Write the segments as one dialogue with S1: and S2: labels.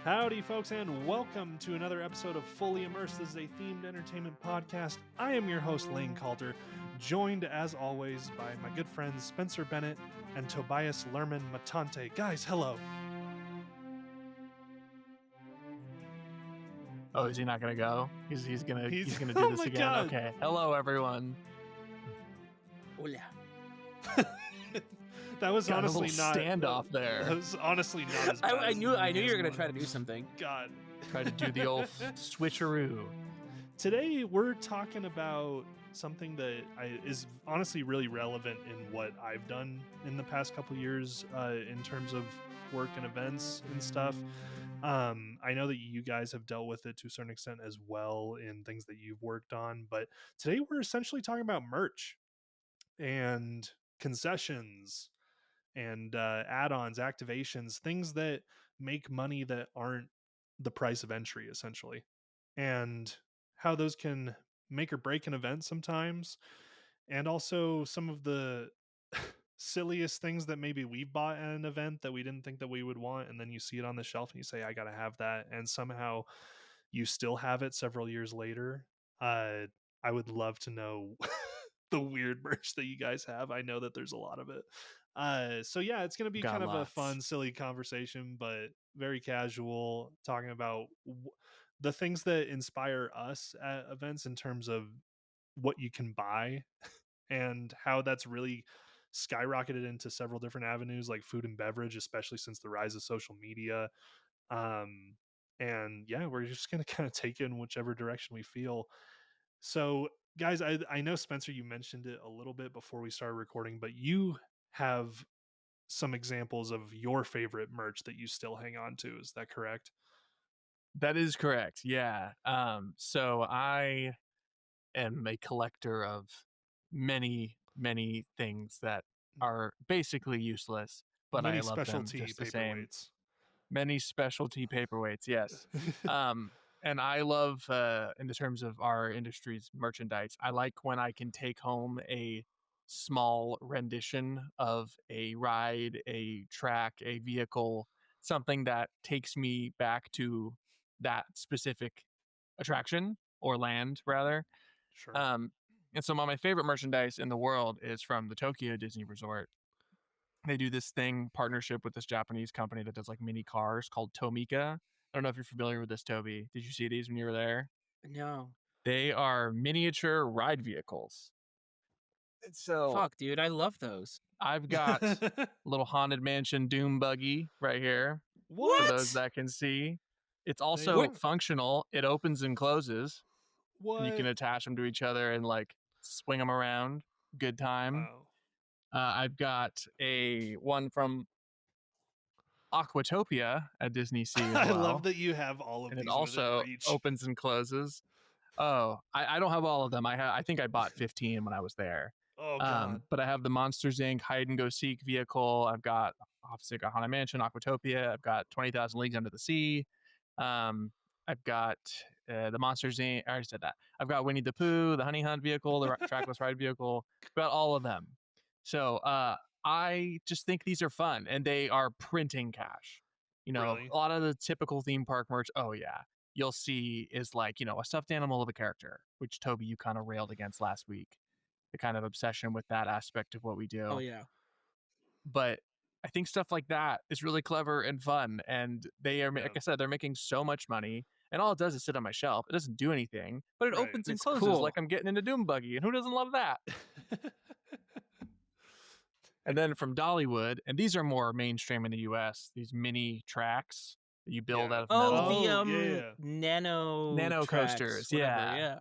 S1: Howdy, folks, and welcome to another episode of Fully Immersed. This is a themed entertainment podcast. I am your host, Lane Calder, joined as always by my good friends Spencer Bennett and Tobias Lerman Matante. Guys, hello.
S2: Oh, is he not gonna go? He's gonna do
S1: Oh
S2: this
S1: my
S2: again.
S1: God.
S2: Okay. Hello, everyone.
S3: Hola.
S1: That was
S2: Got
S1: honestly
S2: a little
S1: not
S2: standoff there.
S1: That was honestly not as bad.
S3: I
S1: as
S3: knew
S1: the
S3: you were
S1: previous
S3: gonna try to
S1: one.
S3: do something.
S1: God.
S2: Try to do the old switcheroo.
S1: Today we're talking about something that is honestly really relevant in what I've done in the past couple years in terms of work and events and stuff. I know that you guys have dealt with it to a certain extent as well in things that you've worked on, but today we're essentially talking about merch and concessions and add-ons, activations, things that make money that aren't the price of entry, essentially, and how those can make or break an event sometimes, and also some of the silliest things that maybe we've bought at an event that we didn't think that we would want, and then you see it on the shelf and you say, I gotta have that, and somehow you still have it several years later. I would love to know the weird merch that you guys have. I know that there's a lot of it. So yeah, it's going to be
S2: Got
S1: kind of a
S2: lots.
S1: fun, silly conversation, but very casual, talking about the things that inspire us at events in terms of what you can buy and how that's really skyrocketed into several different avenues like food and beverage, especially since the rise of social media. And yeah, we're just going to kind of take it in whichever direction we feel. So guys, I know Spencer, you mentioned it a little bit before we started recording, but you have some examples of your favorite merch that you still hang on to. Is that correct?
S2: That is correct. Yeah. So I am a collector of many things that are basically useless, but
S1: Many
S2: I love them
S1: specialty
S2: just the same.
S1: paperweights.
S2: Many specialty paperweights, yes. And I love, in the terms of our industry's merchandise, I like when I can take home a small rendition of a ride, a track, a vehicle, something that takes me back to that specific attraction or land, rather.
S1: Sure.
S2: And so my favorite merchandise in the world is from the Tokyo Disney Resort. They do this partnership with this Japanese company that does like mini cars called Tomika. I don't know if you're familiar with this, Toby. Did you see these when you were there?
S3: No.
S2: They are miniature ride vehicles. So
S3: Fuck, dude, I love those.
S2: I've got a little Haunted Mansion Doom buggy right here.
S1: What?
S2: For those that can see. It's also functional. It opens and closes.
S1: What?
S2: And you can attach them to each other and like swing them around. Good time.
S1: Wow.
S2: I've got one from Aquatopia at Disney Sea as well.
S1: I love that you have all of
S2: and
S1: these
S2: it also
S1: within reach.
S2: opens and closes. Oh, I don't have all of them. I think I bought 15 when I was there.
S1: Oh God.
S2: But I have the Monsters Inc. Hide and Go Seek vehicle. I've got obviously got Haunted Mansion, Aquatopia. I've got 20,000 Leagues Under the Sea. I've got the Monsters Inc. I already said that. I've got Winnie the Pooh, the Honey Hunt vehicle, the trackless ride vehicle. I've got all of them. So I just think these are fun, and they are printing cash. You know,
S1: Really?
S2: a lot of the typical theme park merch, oh yeah, you'll see is like, you know, a stuffed animal of a character, which Toby, you kind of railed against last week. The kind of obsession with that aspect of what we do.
S3: Oh yeah.
S2: But I think stuff like that is really clever and fun, and they are, like I said, they're making so much money, and all it does is sit on my shelf. It doesn't do anything, but it opens and closes like I'm getting into Doom Buggy, and who doesn't love that? And then from Dollywood, and these are more mainstream in the US, these mini tracks that you build out of metal.
S3: The nano
S2: coasters,
S3: whatever, yeah.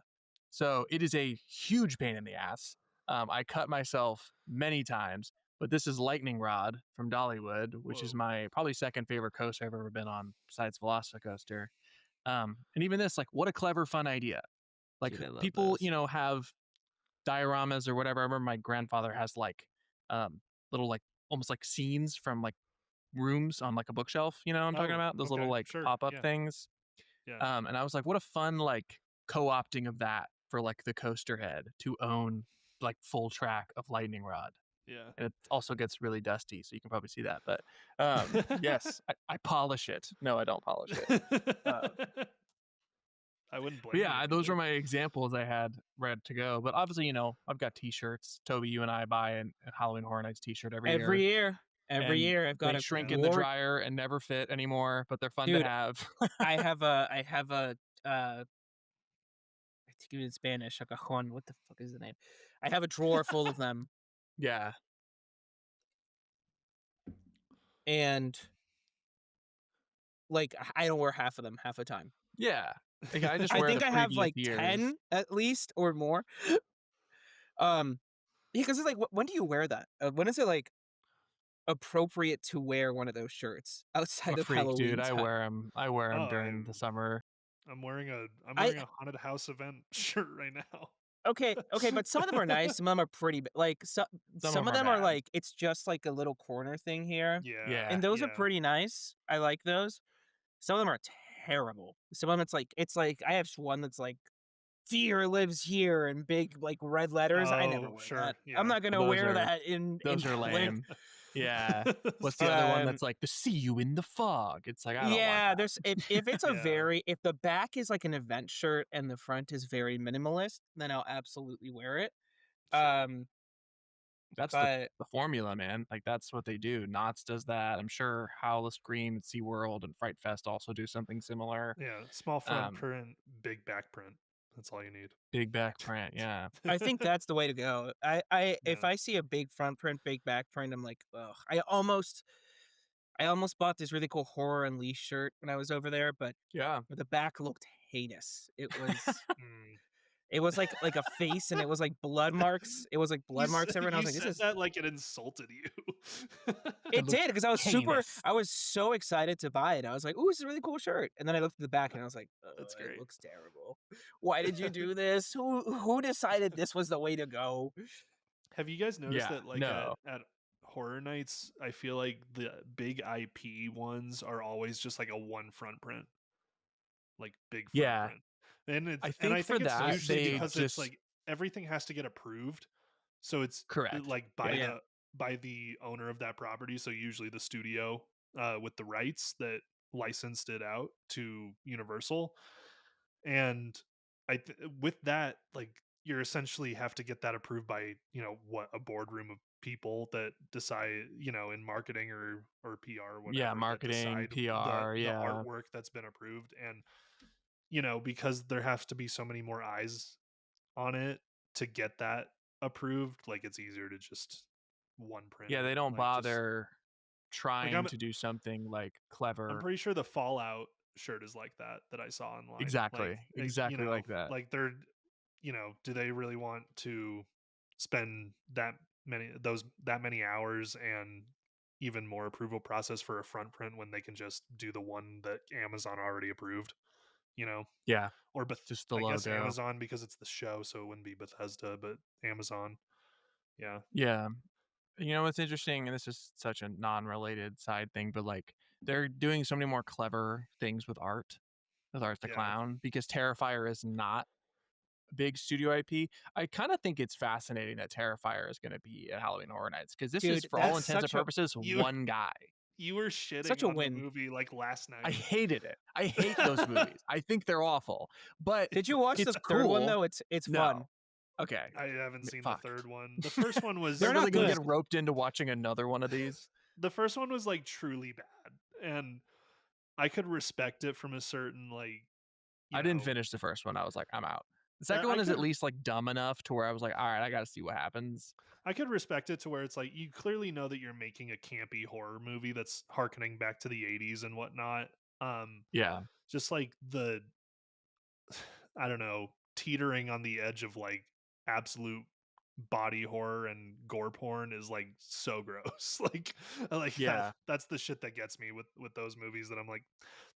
S2: So it is a huge pain in the ass. I cut myself many times, but this is Lightning Rod from Dollywood, which is my probably second favorite coaster I've ever been on besides Velocicoaster. And even this, like, what a clever, fun idea. Like, dude, people, those. You know, have dioramas or whatever. I remember my grandfather has like little like almost like scenes from like rooms on like a bookshelf, you know what I'm talking about? Those little like pop-up things.
S1: Yeah.
S2: And I was like, what a fun like co-opting of that for like the coaster head to own like full track of Lightning Rod.
S1: Yeah.
S2: And it also gets really dusty, so you can probably see that. But yes, I polish it. No, I don't polish it.
S1: I wouldn't
S2: But
S1: blame you
S2: yeah,
S1: if you
S2: those
S1: did.
S2: are my examples I had ready to go. But obviously, I've got T-shirts. Toby, you and I buy a Halloween Horror Nights T-shirt every
S3: Every
S2: year,
S3: year. Every
S2: and
S3: year I've got
S2: they
S3: a
S2: shrink in the
S3: war.
S2: dryer and never fit anymore. But they're fun to
S3: Dude,
S2: have.
S3: I have a I think it in Spanish, a cajon. What the fuck is the name? I have a drawer full of them,
S2: Yeah,
S3: and like I don't wear half of them half the time.
S2: yeah. Like, I just
S3: I
S2: wear the
S3: think I have
S2: previous
S3: like
S2: years.
S3: 10 at least or more. Um, because it's like, when do you wear that? When is it like appropriate to wear one of those shirts
S2: I'm a
S3: outside of
S2: freak, dude.
S3: Halloween time?
S2: I wear
S1: Oh,
S2: them during the summer.
S1: I'm wearing
S3: I
S1: a haunted house event shirt right now.
S3: okay, but some of them are nice. Some of them are pretty. Like
S2: Some of
S3: some
S2: them
S3: of
S2: are
S3: them are
S2: bad.
S3: like it's just like a little corner thing here,
S1: Yeah,
S2: Yeah,
S3: and those are
S1: yeah.
S3: pretty nice. I like those. Some of them are terrible. Some of them it's like I have one that's like "Fear lives here" in big like red letters. I never
S1: Oh,
S3: wear
S1: sure.
S3: that. I'm
S1: Yeah.
S3: not gonna
S2: those
S3: wear
S2: are
S3: that in
S2: those are
S3: public.
S2: lame. Yeah. What's the other one
S3: Um,
S2: that's like the see you in the fog? It's like I don't want
S3: yeah,
S2: that.
S3: there's if it's a
S1: Yeah.
S3: if the back is like an event shirt and the front is very minimalist, then I'll absolutely wear it.
S1: Sure.
S3: Um,
S2: That's
S3: but
S2: the formula, man. Like that's what they do. Knott's does that. I'm sure Howl of Scream, and SeaWorld, and Fright Fest also do something similar.
S1: Yeah. Small front
S2: Um,
S1: print, big back print. That's all you need.
S2: big back print, yeah.
S3: I think that's the way to go. If
S1: Yeah.
S3: I see a big front print, big back print, I'm like, ugh. I almost bought this really cool Horror Unleashed shirt when I was over there, but
S2: Yeah.
S3: the back looked heinous.
S1: Mm.
S3: It was like a face, and it was like blood marks. It was like blood marks everywhere, and I
S1: You
S3: was like, this
S1: said
S3: is.
S1: that like it insulted you.
S2: It
S3: It
S2: looked
S3: did because
S2: heinous.
S3: I was so excited to buy it. I was like, "Ooh, this is a really cool shirt." And then I looked at the back and I was like,
S1: That's
S3: it
S1: great.
S3: looks terrible. Why did you do this? Who decided this was the way to go?"
S1: Have you guys noticed
S2: Yeah.
S1: that like
S2: No.
S1: at horror nights, I feel like the big IP ones are always just like a one front print, like big front
S2: Yeah.
S1: print. And
S2: I
S1: I
S2: think for
S1: think it's
S2: that
S1: usually
S2: they
S1: because it's
S2: just
S1: like everything has to get approved. So it's
S2: correct.
S1: like
S3: Oh yeah,
S1: by the owner of that property, so usually the studio with the rights that licensed it out to Universal. And with that, like, you're essentially have to get that approved by, what, a boardroom of people that decide, in marketing or PR or
S2: Yeah,
S1: whatever, that
S2: marketing,
S1: decide
S2: PR,
S1: the
S2: yeah.
S1: artwork that's been approved. And because there has to be so many more eyes on it to get that approved, like, it's easier to just one print
S2: Yeah,
S1: it,
S2: they don't
S1: like, just
S2: bother
S1: like
S2: trying to do something like
S1: I'm
S2: clever.
S1: pretty sure the Fallout shirt is like that I saw online.
S2: Exactly. Exactly like that.
S1: Like they're, do they really want to spend that many hours and even more approval process for a front print when they can just do the one that Amazon already approved, you know?
S2: Yeah,
S1: Or
S2: just the
S1: I guess
S2: logo.
S1: Amazon because it's the show, so it wouldn't be Bethesda, but Amazon. Yeah.
S2: Yeah. You know what's interesting, and this is such a non-related side thing, but like they're doing so many more clever things with Art the
S1: Yeah.
S2: Clown, because Terrifier is not a big studio IP. I kind of think it's fascinating that Terrifier is going to be at Halloween Horror Nights, because this is,
S3: dude,
S2: for all
S3: that's
S2: intents and
S3: such a
S2: purposes,
S1: You
S2: one guy.
S1: you were shitting
S3: such a
S1: on the
S3: win.
S1: movie like last
S2: I
S1: night.
S2: hated it. I hate those movies. I think they're awful, but
S3: Did you watch
S2: it's
S3: the third one
S2: cool.
S3: though? It's fun.
S2: No. Okay.
S1: I haven't seen the
S2: Fuck.
S1: third one. The first one
S2: Am I
S3: They're
S1: was
S2: really
S3: not
S2: gonna
S3: good.
S2: get roped into watching another one of these?
S1: the first one was like truly bad, and I could respect it from a certain, like, you
S2: I didn't
S1: know,
S2: finish the first one. I was like, I'm out. The second
S1: I
S2: one is at
S1: could
S2: least like dumb enough to where I was like, all right, I got to see what happens.
S1: I could respect it to where it's like you clearly know that you're making a campy horror movie that's harkening back to the 80s and whatnot.
S2: Yeah.
S1: Just like the I don't know, teetering on the edge of like absolute body horror and gore porn is like so gross. Like
S2: Yeah.
S1: that's the shit that gets me with those movies, that I'm like,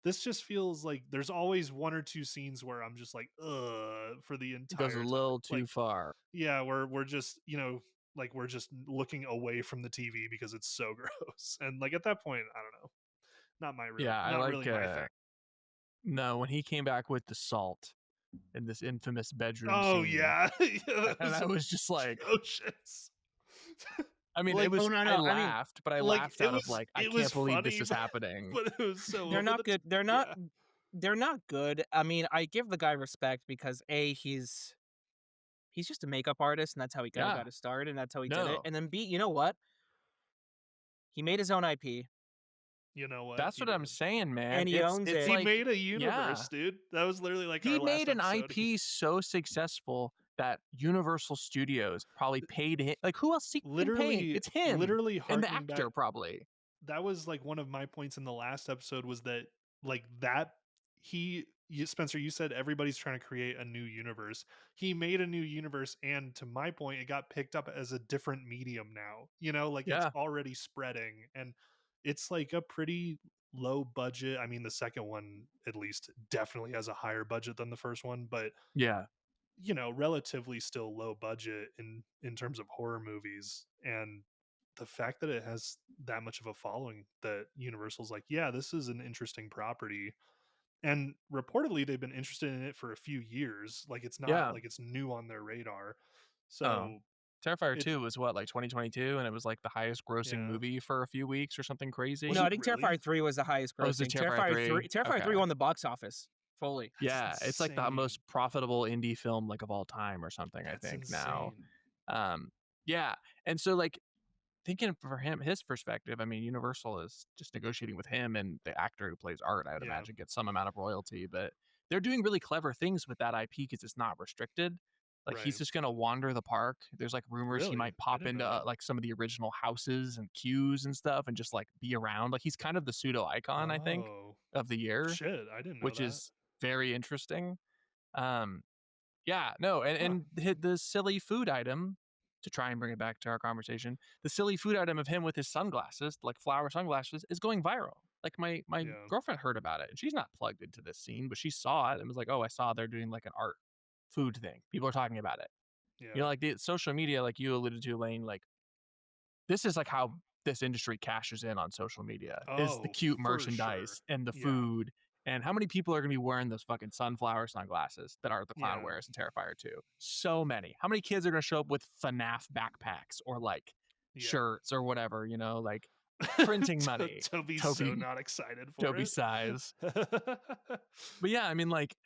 S1: this just feels like there's always one or two scenes where I'm just like, for the
S2: It goes a
S1: entire time.
S2: little
S1: Like,
S2: too far.
S1: yeah, we're just, like we're just looking away from the TV because it's so gross. And like at that point, I don't know.
S2: Yeah. I
S1: Not
S2: like,
S1: really my thing.
S2: no, when he came back with the salt in this infamous bedroom
S1: Oh
S2: scene,
S1: yeah. Yeah, that
S2: and
S1: was
S2: I was just like,
S1: atrocious.
S2: I mean, it
S1: Like,
S3: Oh
S2: was
S3: no,
S2: I
S3: no. I mean,
S2: laughed, but I
S1: like
S2: laughed out of like, I
S1: it was
S2: can't believe this
S1: funny,
S2: is happening.
S1: but it was so
S3: they're
S1: over
S3: not
S1: the
S3: good.
S1: yeah.
S3: They're not good. I mean, I give the guy respect because he's just a makeup artist and that's how he kind of
S2: Yeah.
S3: got his start and that's how he did it.
S2: No.
S3: And then B, you know what? He made his own IP
S1: You know what?
S2: That's
S1: He
S2: what I'm
S1: did.
S2: saying, man.
S3: and he
S2: It's
S3: owns
S2: it's
S3: it.
S1: He
S2: like,
S1: made a
S2: yeah.
S1: universe, dude. That was literally like our
S2: He
S1: last
S2: made an
S1: episode.
S2: IP so successful that Universal Studios probably paid him. Like, who else he can pay?
S1: Literally
S2: It's him
S1: literally
S2: and the
S1: harkening back,
S2: actor, probably.
S1: that was like one of my points in the last episode was that like that Spencer, you said everybody's trying to create a new universe. He made a new universe, and to my point, it got picked up as a different medium now. Like it's
S2: Yeah.
S1: already spreading, and it's like a pretty low budget. I mean, the second one at least definitely has a higher budget than the first one, but
S2: Yeah.
S1: relatively still low budget in terms of horror movies. And the fact that it has that much of a following, that Universal's like, yeah, this is an interesting property, and reportedly they've been interested in it for a few years. Like it's not
S2: Yeah.
S1: like it's new on their radar.
S2: Oh.
S1: So
S2: Terrifier
S1: it's
S2: 2 was what, like 2022, and it was like the highest grossing
S1: yeah.
S2: movie for a few weeks or something
S1: Was
S2: crazy.
S3: No, I
S1: it
S3: think
S1: really?
S3: Terrifier 3 was the highest
S2: Oh, was it
S3: grossing.
S2: Terrifier 3?
S3: Terrifier
S2: Okay.
S3: 3 won the box office fully.
S1: That's
S2: Yeah, it's like the
S1: insane.
S2: most profitable indie film like of all time or something, I
S1: That's
S2: think now.
S1: insane.
S2: Um, yeah, and so like thinking for him, his perspective, I mean, Universal is just negotiating with him and the actor who plays Art. I would
S1: Yeah.
S2: imagine gets some amount of royalty, but they're doing really clever things with that IP because it's not restricted. Like
S1: Right.
S2: he's just gonna wander the park. There's like rumors he
S1: Really?
S2: might
S1: I
S2: pop
S1: didn't
S2: into
S1: know that.
S2: like some of the original houses and queues and stuff and just like be around. Like he's kind of the pseudo icon, I think,
S1: Oh
S2: of the year,
S1: shit, I didn't know
S2: which
S1: that.
S2: is very interesting. Um, yeah, no, and
S1: Huh.
S2: the silly food item, to try and bring it back to our conversation, the silly food item of him with his sunglasses, like flower sunglasses, is going viral. Like my
S1: Yeah.
S2: girlfriend heard about it, and she's not plugged into this scene, but she saw it and was like, "Oh, I saw they're doing like an art food thing. People are talking about it."
S1: Yeah.
S2: Like the social media, like you alluded to, Lane. Like this is like how this industry cashes in on social media is the
S1: Oh,
S2: cute
S1: for sure.
S2: merchandise and the
S1: Yeah.
S2: food. And how many people are going to be wearing those fucking sunflower sunglasses that Art the Clown
S1: Yeah.
S2: wears in Terrifier 2? So many. How many kids are going to show up with FNAF backpacks or like
S1: Yeah.
S2: shirts or whatever, like printing money?
S1: Toby's so
S2: Toby,
S1: not excited for
S2: Toby
S1: it.
S2: size. But yeah, I mean, like,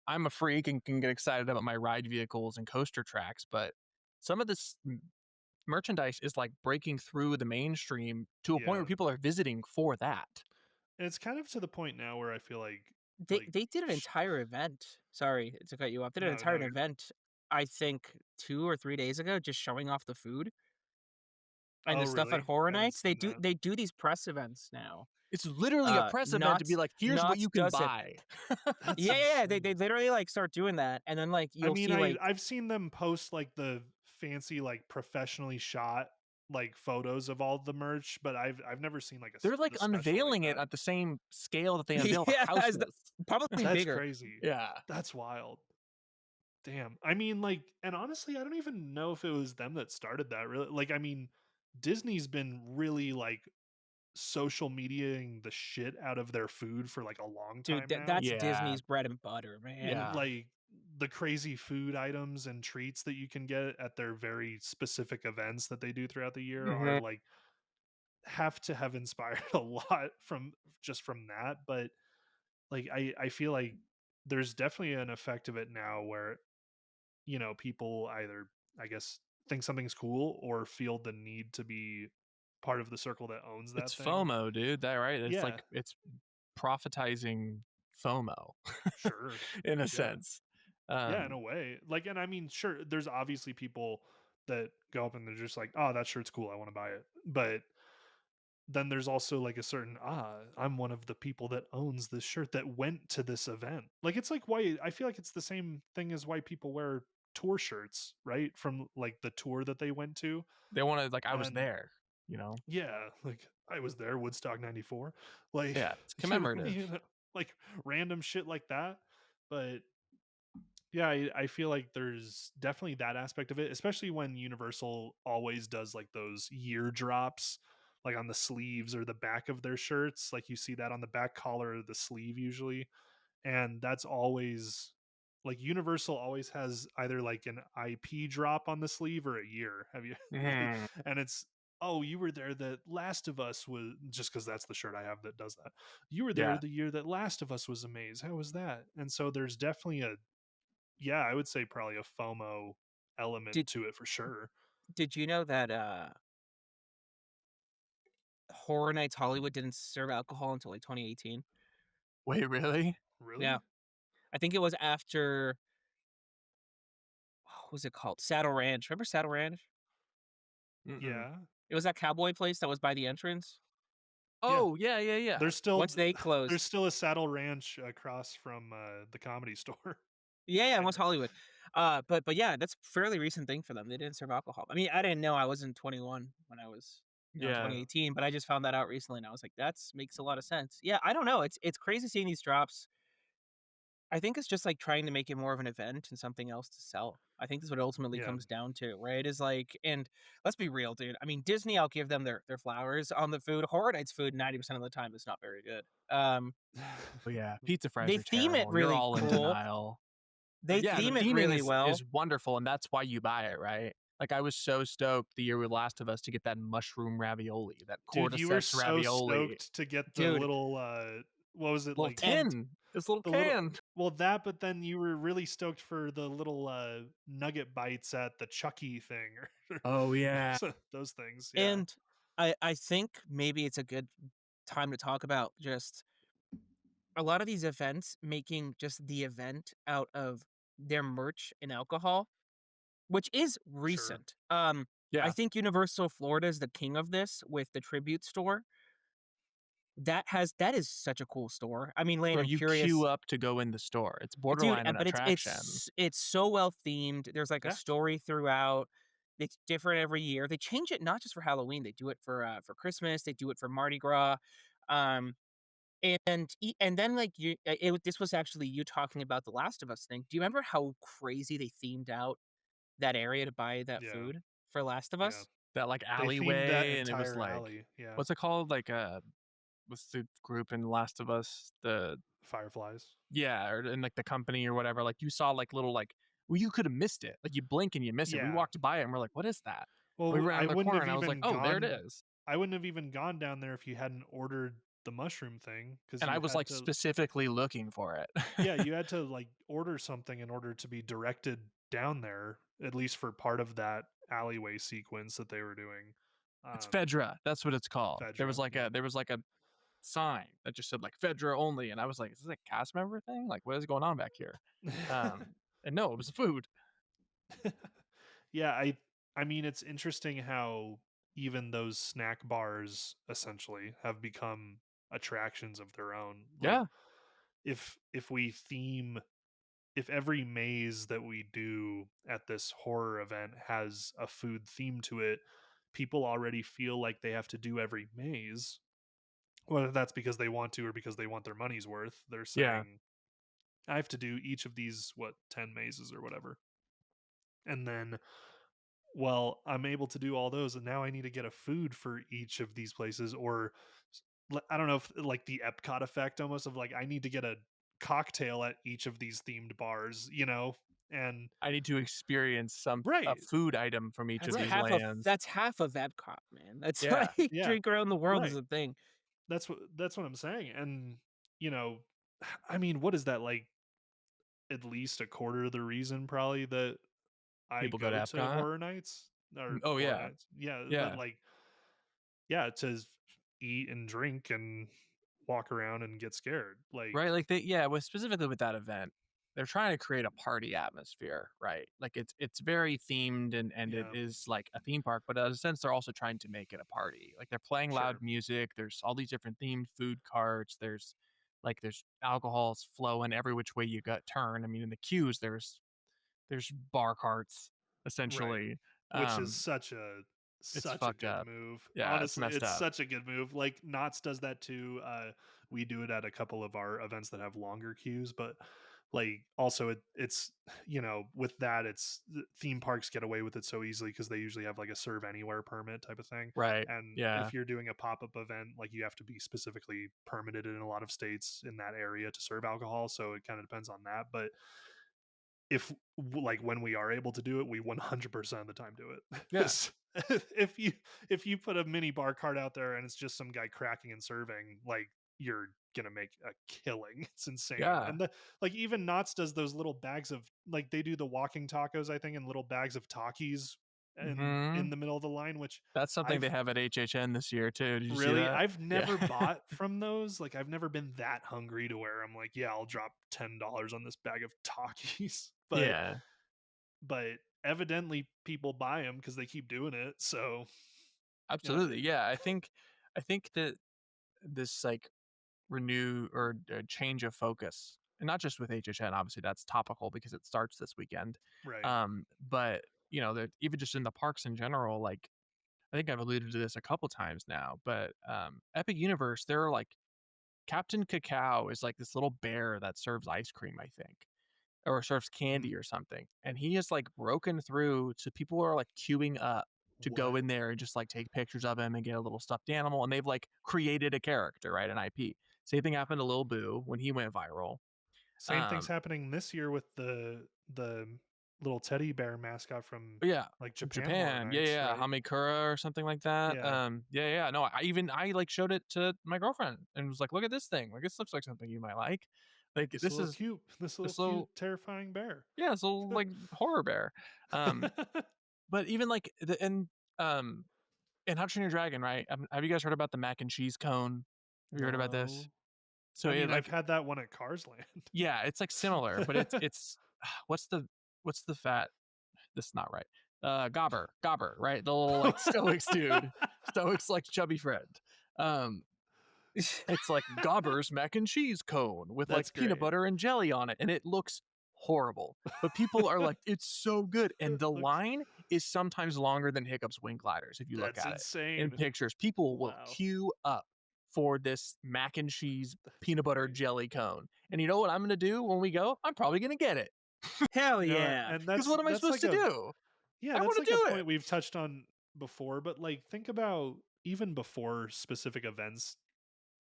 S2: I'm a freak and can get excited about my ride vehicles and coaster tracks, but some of this merchandise is like breaking through the mainstream to a point
S1: Yeah.
S2: where people are visiting for that.
S1: It's kind of to the point now where I feel like
S3: They did an entire event. Sorry to cut you off. They did an
S1: no,
S3: entire
S1: no,
S3: event, I think 2 or 3 days ago, just showing off the food and
S1: oh
S3: the stuff at
S1: really?
S3: Horror
S1: I haven't
S3: Nights.
S1: seen that.
S3: They do these press events now.
S2: It's literally a press event to be
S3: Knott's
S2: like, here's what you can
S3: does it.
S2: buy.
S1: That's
S3: Yeah, they
S1: insane.
S3: literally like start doing that, and then like
S1: I
S3: you'll
S1: mean,
S3: see like
S1: I've seen them post like the fancy, like professionally shot like photos of all the merch, but I've never seen like
S2: They're like
S1: the special like
S2: unveiling it
S1: that.
S2: at the same scale that they unveil
S3: yeah,
S2: houses.
S3: probably
S1: That's
S3: bigger.
S1: crazy.
S2: Yeah.
S1: That's wild. Damn. I mean, like, and honestly, I don't even know if it was them that started that. Really, like, I mean, Disney's been really like social mediaing the shit out of their food for like a long
S3: Dude,
S1: time now.
S3: that's
S2: Yeah.
S3: Disney's bread and butter, man.
S2: Yeah.
S1: Like the crazy food items and treats that you can get at their very specific events that they do throughout the year are
S2: Mhm.
S1: like have to have inspired a lot from just from that. But like I feel like there's definitely an effect of it now where people either, I guess, think something's cool or feel the need to be part of the circle that owns that
S2: It's
S1: thing.
S2: FOMO, dude. That right? It's
S1: Yeah,
S2: like it's profitizing FOMO
S1: sure.
S2: in a
S1: Yeah.
S2: sense.
S1: Yeah, in
S2: Um,
S1: a way. Like, and I mean, sure, there's obviously people that go up and they're just like, oh, that shirt's cool. I want to buy it. But then there's also like a certain, I'm one of the people that owns this shirt that went to this event. Like, it's like why I feel like it's the same thing as why people wear tour shirts, right? From like the tour that they went to.
S2: they want to like I was
S1: And
S2: there.
S1: yeah, like I was there, Woodstock '94, like
S2: Yeah, it's
S1: you
S2: commemorative.
S1: know, like random shit like that. But yeah, I feel like there's definitely that aspect of it, especially when Universal always does like those year drops, like on the sleeves or the back of their shirts. Like you see that on the back collar or the sleeve usually, and that's always like Universal always has either like an IP drop on the sleeve or a year. Have you like,
S2: Mhm.
S1: and it's oh, you were there that Last of Us was, just because that's the shirt I have that does that. You were there
S2: Yeah.
S1: the year that Last of Us was amazed. How was that? And so there's definitely a, yeah, I would say probably a FOMO element
S3: Did
S1: to it for sure.
S3: did you know that Horror Nights Hollywood didn't serve alcohol until like 2018?
S2: Wait, really?
S3: Yeah.
S1: Really?
S3: I think it was after what was it called? Saddle Ranch. Remember Saddle Ranch?
S2: Mm-mm.
S1: Yeah.
S3: It was that cowboy place that was by the entrance.
S1: Yeah.
S2: Oh, yeah, yeah, yeah.
S1: There's still
S3: Once they
S1: there's
S3: closed.
S1: still a Saddle Ranch across from the Comedy Store.
S3: Yeah, yeah, in
S1: I
S3: West Hollywood. But yeah, that's a fairly recent thing for them. They didn't serve alcohol. I mean, I didn't know I wasn't 21 when I was,
S2: Yeah.
S3: 2018, but I just found that out recently and I was like, that's makes a lot of sense. Yeah, I don't know. It's crazy seeing these drops. I think it's just like trying to make it more of an event and something else to sell. I think that's what it ultimately
S1: Yeah.
S3: comes down to, right? Is like, and let's be real, dude. I mean, Disney, I'll give them their flowers on the food. Horror Nights food, 90% of the time is not very good.
S2: Oh, yeah. Pizza fries
S3: They
S2: are
S3: theme it
S2: terrible. You're
S3: really
S2: all in
S3: cool.
S2: denial.
S3: They
S2: Yeah, the
S3: theme it
S2: theming
S3: really
S2: is
S3: well.
S2: wonderful, and that's why you buy it, right? Like, I was so stoked the year with Last of Us to get that mushroom ravioli, that
S1: Dude, you were
S2: cordyceps
S1: so
S2: ravioli.
S1: stoked to get the
S3: Dude,
S1: little what was it
S2: Little
S1: like,
S3: and
S2: tin. This little
S1: the little,
S2: can.
S1: well, that, but then you were really stoked for the little nugget bites at the Chucky thing or
S2: Oh, yeah.
S1: those things. Yeah.
S3: and I think maybe it's a good time to talk about just a lot of these events making just the event out of their merch and alcohol, which is
S1: Sure.
S3: recent. I
S2: Yeah.
S3: think Universal Florida is the king of this with the tribute store. That is such a cool store. I mean, Lane,
S2: Where
S3: I'm
S2: you queue
S3: curious,
S2: up to go in the store. It's
S3: dude,
S2: borderline an
S3: but
S2: attraction.
S3: it's so well themed. There's like a
S1: Yeah.
S3: story throughout. It's different every year. They change it not just for Halloween. They do it for Christmas. They do it for Mardi Gras. Um, and then like this was actually you talking about the Last of Us thing. Do you remember how crazy they themed out that area to buy that
S1: Yeah.
S3: food for Last of
S1: Yeah.
S3: Us?
S2: That, like,
S1: They themed that
S2: alleyway, and it was
S1: entire
S2: like
S1: alley. Yeah.
S2: what's it called? Like, what's the group in Last of Us? The
S1: Fireflies.
S2: Yeah, or in, like, the company or whatever, like, you saw, like, little, like well, you could have missed it. Like, you blink and you miss it. We
S1: Yeah.
S2: walked by it and we're like, "What is that?" We
S1: Well,
S2: ran
S1: I
S2: the
S1: wouldn't
S2: corner
S1: have
S2: and I was like,
S1: even
S2: "Oh, there it
S1: gone.
S2: is."
S1: I wouldn't have even gone down there if you hadn't ordered the mushroom thing because
S2: And I
S1: you
S2: was,
S1: had
S2: like,
S1: to.
S2: specifically looking for it.
S1: Yeah, you had to like order something in order to be directed down there, at least for part of that alleyway sequence that they were doing.
S2: It's
S1: Um,
S2: Fedra, that's what it's called.
S1: Fedra, yeah.
S2: There was, like, a sign that just said, like, "Fedra only," and I was like, "Is this a cast member thing? Like, what is going on back here?" And no, it was food.
S1: Yeah, I mean it's interesting how even those snack bars essentially have become attractions of their own. Like
S2: Yeah,
S1: if we theme, if every maze that we do at this horror event has a food theme to it, people already feel like they have to do every maze. Whether that's because they want to or because they want their money's worth, they're
S2: yeah.
S1: saying, I have to do each of these, what, 10 mazes or whatever. And then, well, I'm able to do all those, and now I need to get a food for each of these places. Or I don't know if like the Epcot effect almost of like, I need to get a cocktail at each of these themed bars, you know? And
S2: I need to experience a
S1: right,
S2: food item from each of
S3: That's
S1: right.
S2: these
S3: half of
S2: lands.
S3: that's half of Epcot, man. That's
S2: Yeah.
S3: like
S1: Yeah,
S3: drink around the world is
S1: right.
S3: a thing.
S1: That's what I'm saying. And you know, I mean, what is that like? At least a quarter of the reason probably that I
S2: People go to
S1: go to
S2: Epcot.
S1: horror nights or
S2: Oh,
S1: horror
S2: yeah.
S1: nights. Yeah, but
S2: Yeah.
S1: like, yeah, to eat and drink and walk around and get scared. Like,
S2: Right, like, with specifically with that event, they're trying to create a party atmosphere, right? Like, it's very themed and it
S1: yeah,
S2: is like a theme park, but in a sense, they're also trying to make it a party. Like, they're playing loud
S1: sure,
S2: music, there's all these different themed food carts, there's alcohols flowing every which way you got turn. I mean, in the queues, there's bar carts,
S1: right.
S2: essentially.
S1: Which is
S2: Um, it's
S1: such a
S2: fucked
S1: good
S2: up.
S1: move.
S2: Yeah, it's
S1: Honestly,
S2: messed
S1: it's
S2: up.
S1: such a good move. Like Knott's does that too. We do it at a couple of our events that have longer queues, but like also it's with that it's theme parks get away with it so easily because they usually have like a serve anywhere permit type of thing.
S2: Right.
S1: And
S2: Yeah.
S1: if you're doing a pop-up event, like you have to be specifically permitted in a lot of states in that area to serve alcohol, so it kind of depends on that. But like when we are able to do it, we 100% of the time do it.
S2: Yeah.
S1: 'Cause if you put a mini bar cart out there and it's just some guy cracking and serving, like you're gonna make a killing. It's insane.
S2: Yeah.
S1: And like even Knott's does those little bags of, like they do the walking tacos, I think, in little bags of Takis in
S2: Hmm.
S1: the middle of the line, which
S2: That's something they
S1: I've
S2: have at HHN this year too. Did you see
S1: really,
S2: that?
S1: I've
S2: Yeah.
S1: never bought from those. Like I've never been that hungry to where I'm like, yeah, I'll drop $10 on this bag of Takis.
S2: Yeah.
S1: But evidently people buy them because they keep doing it. So yeah,
S2: Absolutely. Yeah. I think that this like renew or change of focus, and not just with HHN, obviously that's topical because it starts this weekend.
S1: right.
S2: But that even just in the parks in general, like I think I've alluded to this a couple times now, but Epic Universe, they're like Captain Cacao is like this little bear that serves ice cream, I think, or serves
S1: Mm,
S2: candy or something. And he has like broken through to people who are like queuing up to go
S1: what?
S2: in there and just like take pictures of him and get a little stuffed animal. And they've like created a character, right? An IP. Same thing happened to Lil Boo when he went viral.
S1: Same thing's
S2: Um,
S1: happening this year with the little teddy bear mascot from
S2: but yeah,
S1: like
S2: from
S1: Japan Horror
S2: Japan. Yeah,
S1: Nights,
S2: yeah.
S1: right?
S2: Hamikura or something like that.
S1: Yeah.
S2: Yeah, yeah. No, I like showed it to my girlfriend and was like, look at this thing. Like this looks like something you might like. Like this is
S1: This little
S2: this
S1: cute
S2: little
S1: terrifying bear.
S2: yeah, this little like horror bear. Um, but even like um in How to Train Your Dragon, right? Have you guys heard about the mac and cheese cone? Have you heard about this?
S1: No.
S2: So
S1: I
S2: it
S1: mean, I've
S2: like
S1: had that one at Cars Land.
S2: yeah, it's like similar, but it's what's the fat? This is not right. Gobber, right? The little like Stoics dude, Stoics like chubby friend. Um, it's like Gobber's mac and cheese cone with like
S1: That's
S2: peanut
S1: great.
S2: butter and jelly on it, and it looks horrible. But people are like, it's so good. And
S1: It
S2: the
S1: looks
S2: line is sometimes longer than Hiccup's wing gliders if you look
S1: That's
S2: at it in
S1: insane.
S2: pictures. People will
S1: Wow.
S2: queue up for this mac and cheese
S1: That's
S2: peanut butter
S1: great.
S2: jelly cone. And you know what I'm gonna do when we go? I'm probably gonna get it.
S3: Hell
S1: You know,
S3: yeah.
S1: and
S2: Because what am I
S1: that's
S2: supposed
S1: like
S2: to
S1: a
S2: do?
S1: yeah,
S2: I
S1: that's
S2: want
S1: like
S2: to
S1: a
S2: do it.
S1: point we've touched on before, but like think about even before specific events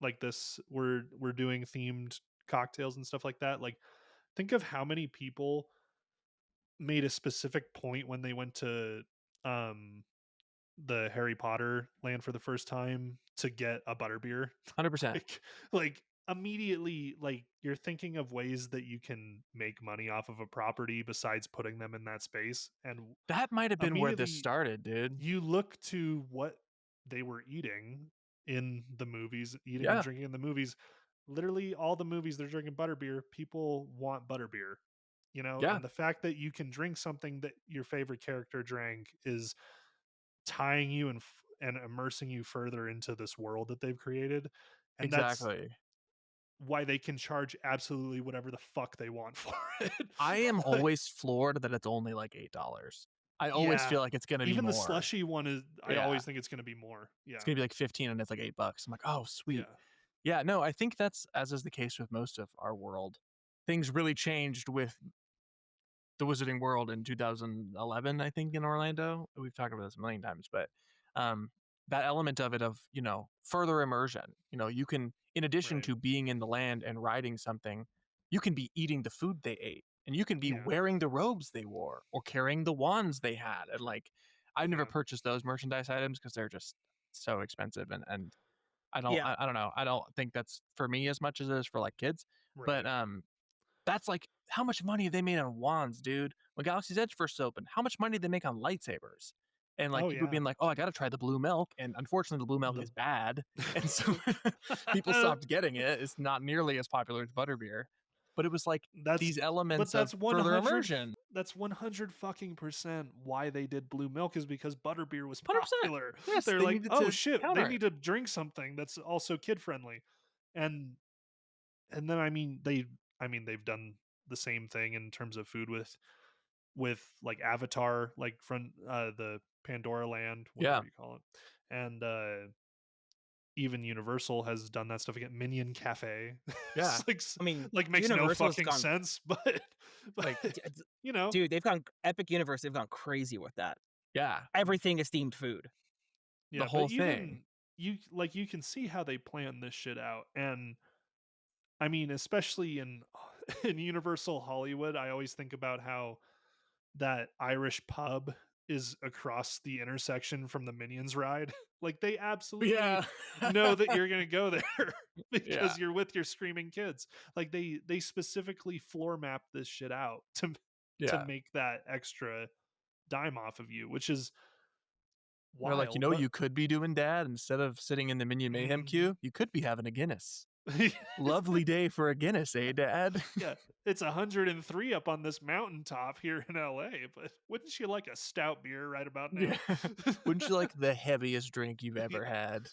S1: like this, we're doing themed cocktails and stuff like that. Like think of how many people made a specific point when they went to um the Harry Potter land for the first time to get a butterbeer.
S2: 100%.
S1: Like immediately, like you're thinking of ways that you can make money off of a property besides putting them in that space, and
S2: That might have been where this
S1: immediately
S2: started, dude.
S1: you look to what they were eating in the movies, eating and
S2: Yeah.
S1: drinking in the movies. Literally all the movies they're drinking butterbeer, people want butterbeer,
S2: Yeah.
S1: and the fact that you can drink something that your favorite character drank is tying you and immersing you further into this world that they've created. And that's
S2: Exactly.
S1: why they can charge absolutely whatever the fuck they want for it.
S2: I am
S1: Like,
S2: always floored that it's only like $8. I always
S1: yeah.
S2: feel like it's gonna be
S1: Even the
S2: more.
S1: slushy one is, I
S2: Yeah.
S1: always think it's going to be more.
S2: It's
S1: Yeah.
S2: gonna be like 15 and it's like $8. I'm like, oh sweet.
S1: Yeah.
S2: Yeah, no, I think that's as is the case with most of our world. Things really changed with the Wizarding World in 2011, I think, in Orlando. We've talked about this a million times, but um, that element of it of further immersion. You can, in addition
S1: Right.
S2: to being in the land and riding something, you can be eating the food they ate, and you can be
S1: Yeah.
S2: wearing the robes they wore or carrying the wands they had. And like, I've never
S1: Yeah.
S2: purchased those merchandise items because they're just so expensive, and I don't,
S3: Yeah.
S2: I don't know, I don't think that's for me as much as it is for like kids, but
S1: Right.
S2: that's like how much money they made on wands, dude. When Galaxy's Edge first opened, how much money did they make on lightsabers? And like
S1: Oh,
S2: people
S1: yeah.
S2: being like, "Oh, I got to try the blue milk," and unfortunately, the blue milk
S1: The
S2: is bad, and so people stopped getting it. It's not nearly as popular as butterbeer, but it was like
S1: that's
S2: these
S1: but
S2: elements of
S1: that's
S2: further immersion.
S1: that's 100 fucking percent why they did blue milk, is because butterbeer was
S2: 100%.
S1: popular.
S2: Yes,
S1: They're
S2: they
S1: like,
S2: needed
S1: oh
S2: to
S1: shit, they
S2: counter it.
S1: need to drink something that's also kid friendly. and and then they've done the same thing in terms of food with like Avatar, like from the Pandora Land,
S2: Yeah,
S1: whatever you call it. And even Universal has done that stuff again. Minion Cafe.
S2: yeah,
S1: It's like
S3: I mean,
S1: like makes no
S3: Universal has
S1: fucking
S3: gone
S1: sense, but
S2: like
S1: you know,
S3: dude, they've gone Epic Universe, they've gone crazy with that.
S2: yeah,
S3: Everything is themed food.
S2: the
S1: yeah, but
S2: whole thing.
S1: even you can see how they plan this shit out. And I mean, especially in in Universal Hollywood, I always think about how that Irish pub is across the intersection from the Minions ride. Like they absolutely
S2: Yeah.
S1: know that you're going to go there
S2: Yeah.
S1: because you're with your screaming kids. Like they specifically floor map this shit out to
S2: Yeah.
S1: make that extra dime off of you, which is
S2: They're like,
S1: wild, but
S2: you could be doing, Dad, instead of sitting in the Minion Mayhem
S1: mhm.
S2: queue, you could be having a Guinness. Lovely day for a Guinness, eh, Dad?
S1: Yeah, it's 103 up on this mountaintop here in LA, but wouldn't you like a stout beer right about
S2: Yeah.
S1: now?
S2: Wouldn't you like the heaviest drink you've ever
S1: Yeah.
S2: had?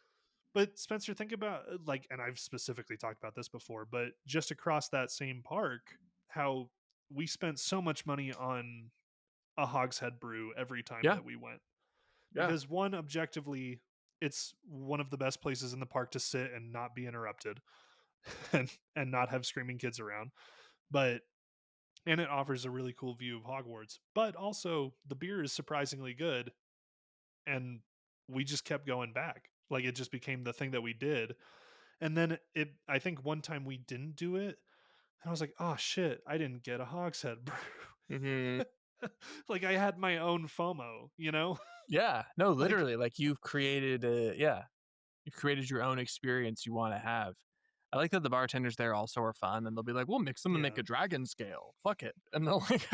S1: But Spencer, think about like, and I've specifically talked about this before, but just across that same park, how we spent so much money on a hogshead brew every time
S2: Yeah.
S1: that we went.
S2: Yeah.
S1: Because one, objectively, it's one of the best places in the park to sit and not be interrupted and not have screaming kids around. But and it offers a really cool view of Hogwarts. But also the beer is surprisingly good and we just kept going back. Like it just became the thing that we did. And then it I think one time we didn't do it and I was like, "Oh shit, I didn't get a hogshead brew."
S2: Hmm.
S1: Like I had my own FOMO, you know?
S2: Yeah. No,
S1: Like
S2: literally, like you've created you created your own experience you want to have. I like that the bartenders there also are fun, and they'll be like, "We'll mix them and make
S1: yeah.
S2: a dragon scale. Fuck it," and they'll like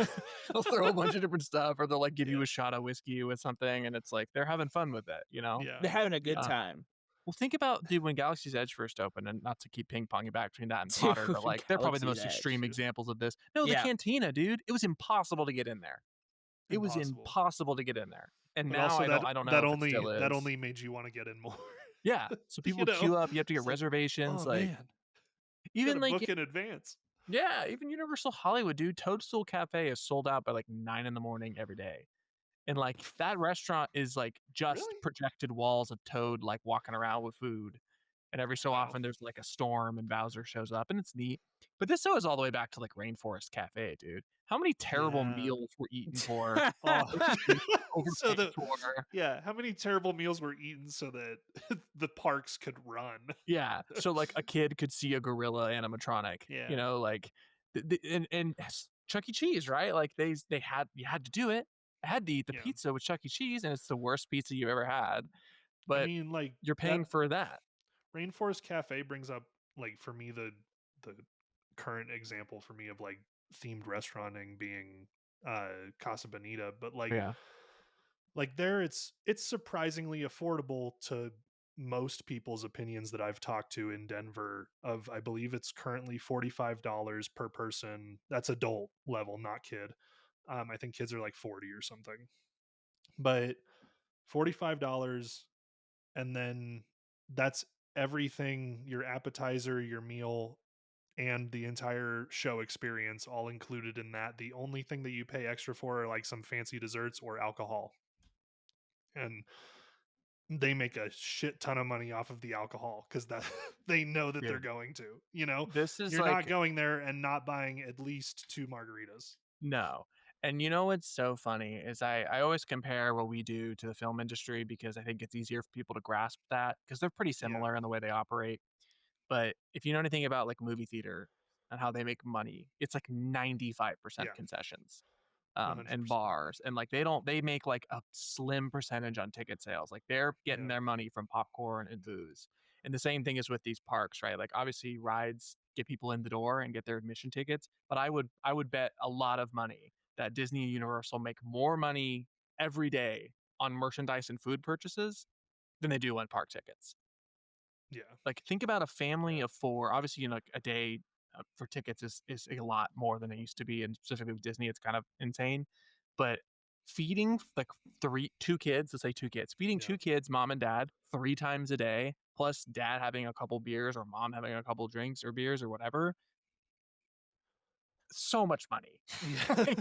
S2: they'll throw a bunch of different stuff, or they'll like give you
S1: Yeah.
S2: a shot of whiskey with something, and it's like they're having fun with it, you know.
S1: Yeah.
S3: They're having a good
S2: Uh,
S3: time.
S2: well, think about, dude, when Galaxy's Edge first opened, and not to keep ping ponging back between that and
S3: Dude,
S2: Potter, but like they're probably the
S3: Galaxy's
S2: most extreme
S3: Edge.
S2: examples of this. No, the
S3: Yeah.
S2: cantina, dude, it was impossible to get in there. It was
S1: Impossible.
S2: impossible to get in there, and
S1: But
S2: now
S1: also
S2: I don't know if it still
S1: that
S2: is.
S1: only made you want to get in more.
S2: Yeah, so
S1: You
S2: people
S1: know?
S2: queue up. You have to get
S1: It's like,
S2: reservations.
S1: "Oh
S2: Like
S1: man, got
S2: even
S1: to
S2: like
S1: book in advance."
S2: yeah, even Universal Hollywood, dude. Toadstool Cafe is sold out by like 9 in the morning every day. And like that restaurant is like just
S1: Really?
S2: projected walls of Toad like walking around with food. And every so
S1: Wow.
S2: often there's like a storm and Bowser shows up and it's neat. But this goes all the way back to like Rainforest Cafe, dude. How many terrible
S1: Yeah.
S2: meals were eaten for
S1: Oh. So
S2: overpaid
S1: the
S2: for?
S1: yeah, how many terrible meals were eaten so that the parks could run?
S2: Yeah, so like a kid could see a gorilla animatronic,
S1: Yeah.
S2: like Chuck E. Cheese, right? Like they had you had to do it. I had to eat the
S1: Yeah.
S2: pizza with Chuck E. Cheese, and it's the worst pizza you've ever had.
S1: I
S2: But
S1: mean, like
S2: you're
S1: that
S2: paying for that.
S1: Rainforest Cafe brings up like for me the current example for me of like themed restauranting being Casa Bonita, but
S2: Yeah.
S1: like there it's surprisingly affordable to most people's opinions that I've talked to in Denver of I believe it's currently $45 per person. That's adult level, not kid. I think kids are like 40 or something. But $45 and then that's everything, your appetizer, your meal, and the entire show experience all included in that. The only thing that you pay extra for are like some fancy desserts or alcohol. And they make a shit ton of money off of the alcohol because that they know that they're
S2: Dude,
S1: going to, you know,
S2: this is
S1: you're not
S2: like
S1: going there and not buying at least two margaritas.
S2: no. And you know what's so funny is I always compare what we do to the film industry because I think it's easier for people to grasp that because they're pretty
S1: Yeah.
S2: similar in the way they operate. But if you know anything about like movie theater and how they make money, it's like 95%
S1: Yeah.
S2: concessions, and
S1: 100%.
S2: bars, and like they make like a slim percentage on ticket sales. Like they're getting
S1: Yeah.
S2: their money from popcorn and booze. And the same thing is with these parks, right? Like obviously rides get people in the door and get their admission tickets, but I would bet a lot of money that Disney and Universal make more money every day on merchandise and food purchases than they do on park tickets.
S1: Yeah.
S2: Like think about a family
S1: Yeah.
S2: of four. Obviously, like a day for tickets is a lot more than it used to be, and specifically with Disney, it's kind of insane. But feeding like two kids, let's say two kids, feeding
S1: Yeah.
S2: two kids, mom and dad, 3 times a day, plus dad having a couple beers or mom having a couple drinks or beers or whatever, so much money.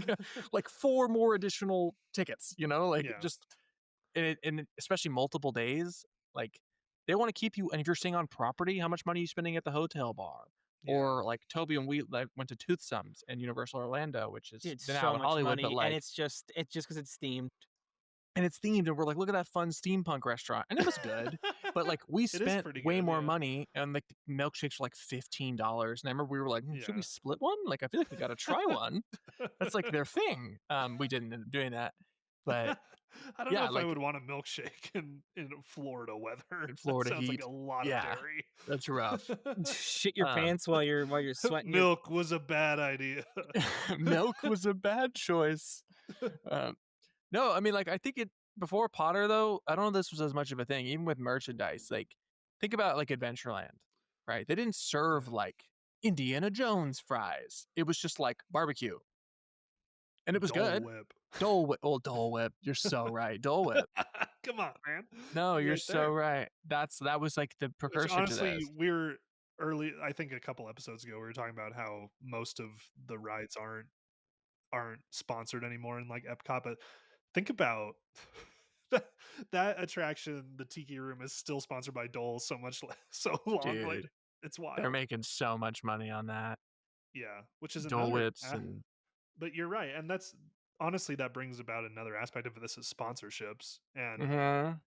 S1: Yeah.
S2: like four more additional tickets, like
S1: Yeah.
S2: just and especially multiple days, like they want to keep you. And if you're staying on property, how much money are you spending at the hotel bar?
S1: Yeah.
S2: Or like Toby and we like went to Toothsums in Universal Orlando, which is
S3: Dude,
S2: now
S3: so
S2: in
S3: much
S2: Hollywood, but
S3: money, and
S2: like,
S3: it's just because it's themed.
S2: and it's themed, and we're like, look at that fun steampunk restaurant, and it was good, But like we
S1: It is
S2: spent
S1: pretty
S2: way
S1: good,
S2: more
S1: yeah.
S2: money and like milkshakes were like $15. And I remember we were like, should we
S1: Yeah.
S2: split one? Like I feel like we gotta try one. That's like their thing. We didn't end up doing that. But
S1: I don't know
S2: yeah,
S1: if I
S2: like
S1: would want a milkshake in Florida weather.
S2: in
S1: That
S2: Florida
S1: sounds like
S2: heat,
S1: a lot of
S2: yeah,
S1: dairy.
S2: that's rough.
S3: Shit your
S2: Um,
S3: pants while you're sweating your.
S1: Milk was a bad idea.
S2: milk was a bad choice. Um, no, I mean, like, I think it before Potter though. I don't know if this was as much of a thing, even with merchandise. Like, think about like Adventureland, right? They didn't serve
S1: Yeah.
S2: like Indiana Jones fries. It was just like barbecue, and it was
S1: Dole
S2: good.
S1: Whip.
S2: Dole Whip, oh Dole Whip, you're so right. Dole Whip.
S1: Come on, man.
S2: No, you're
S1: Right
S2: so
S1: there.
S2: right. That was like the
S1: Which
S2: precursor to
S1: honestly,
S2: this.
S1: we're early. I think a couple episodes ago we were talking about how most of the rides aren't sponsored anymore in like Epcot. But think about that, that attraction. The Tiki Room is still sponsored by Dole so long
S2: Dude,
S1: later. It's
S2: they're
S1: wild.
S2: making so much money on that.
S1: Yeah, which is
S2: Dole
S1: another.
S2: Whips and
S1: But you're right, and that's honestly that brings about another aspect of this is sponsorships, and
S2: mhm,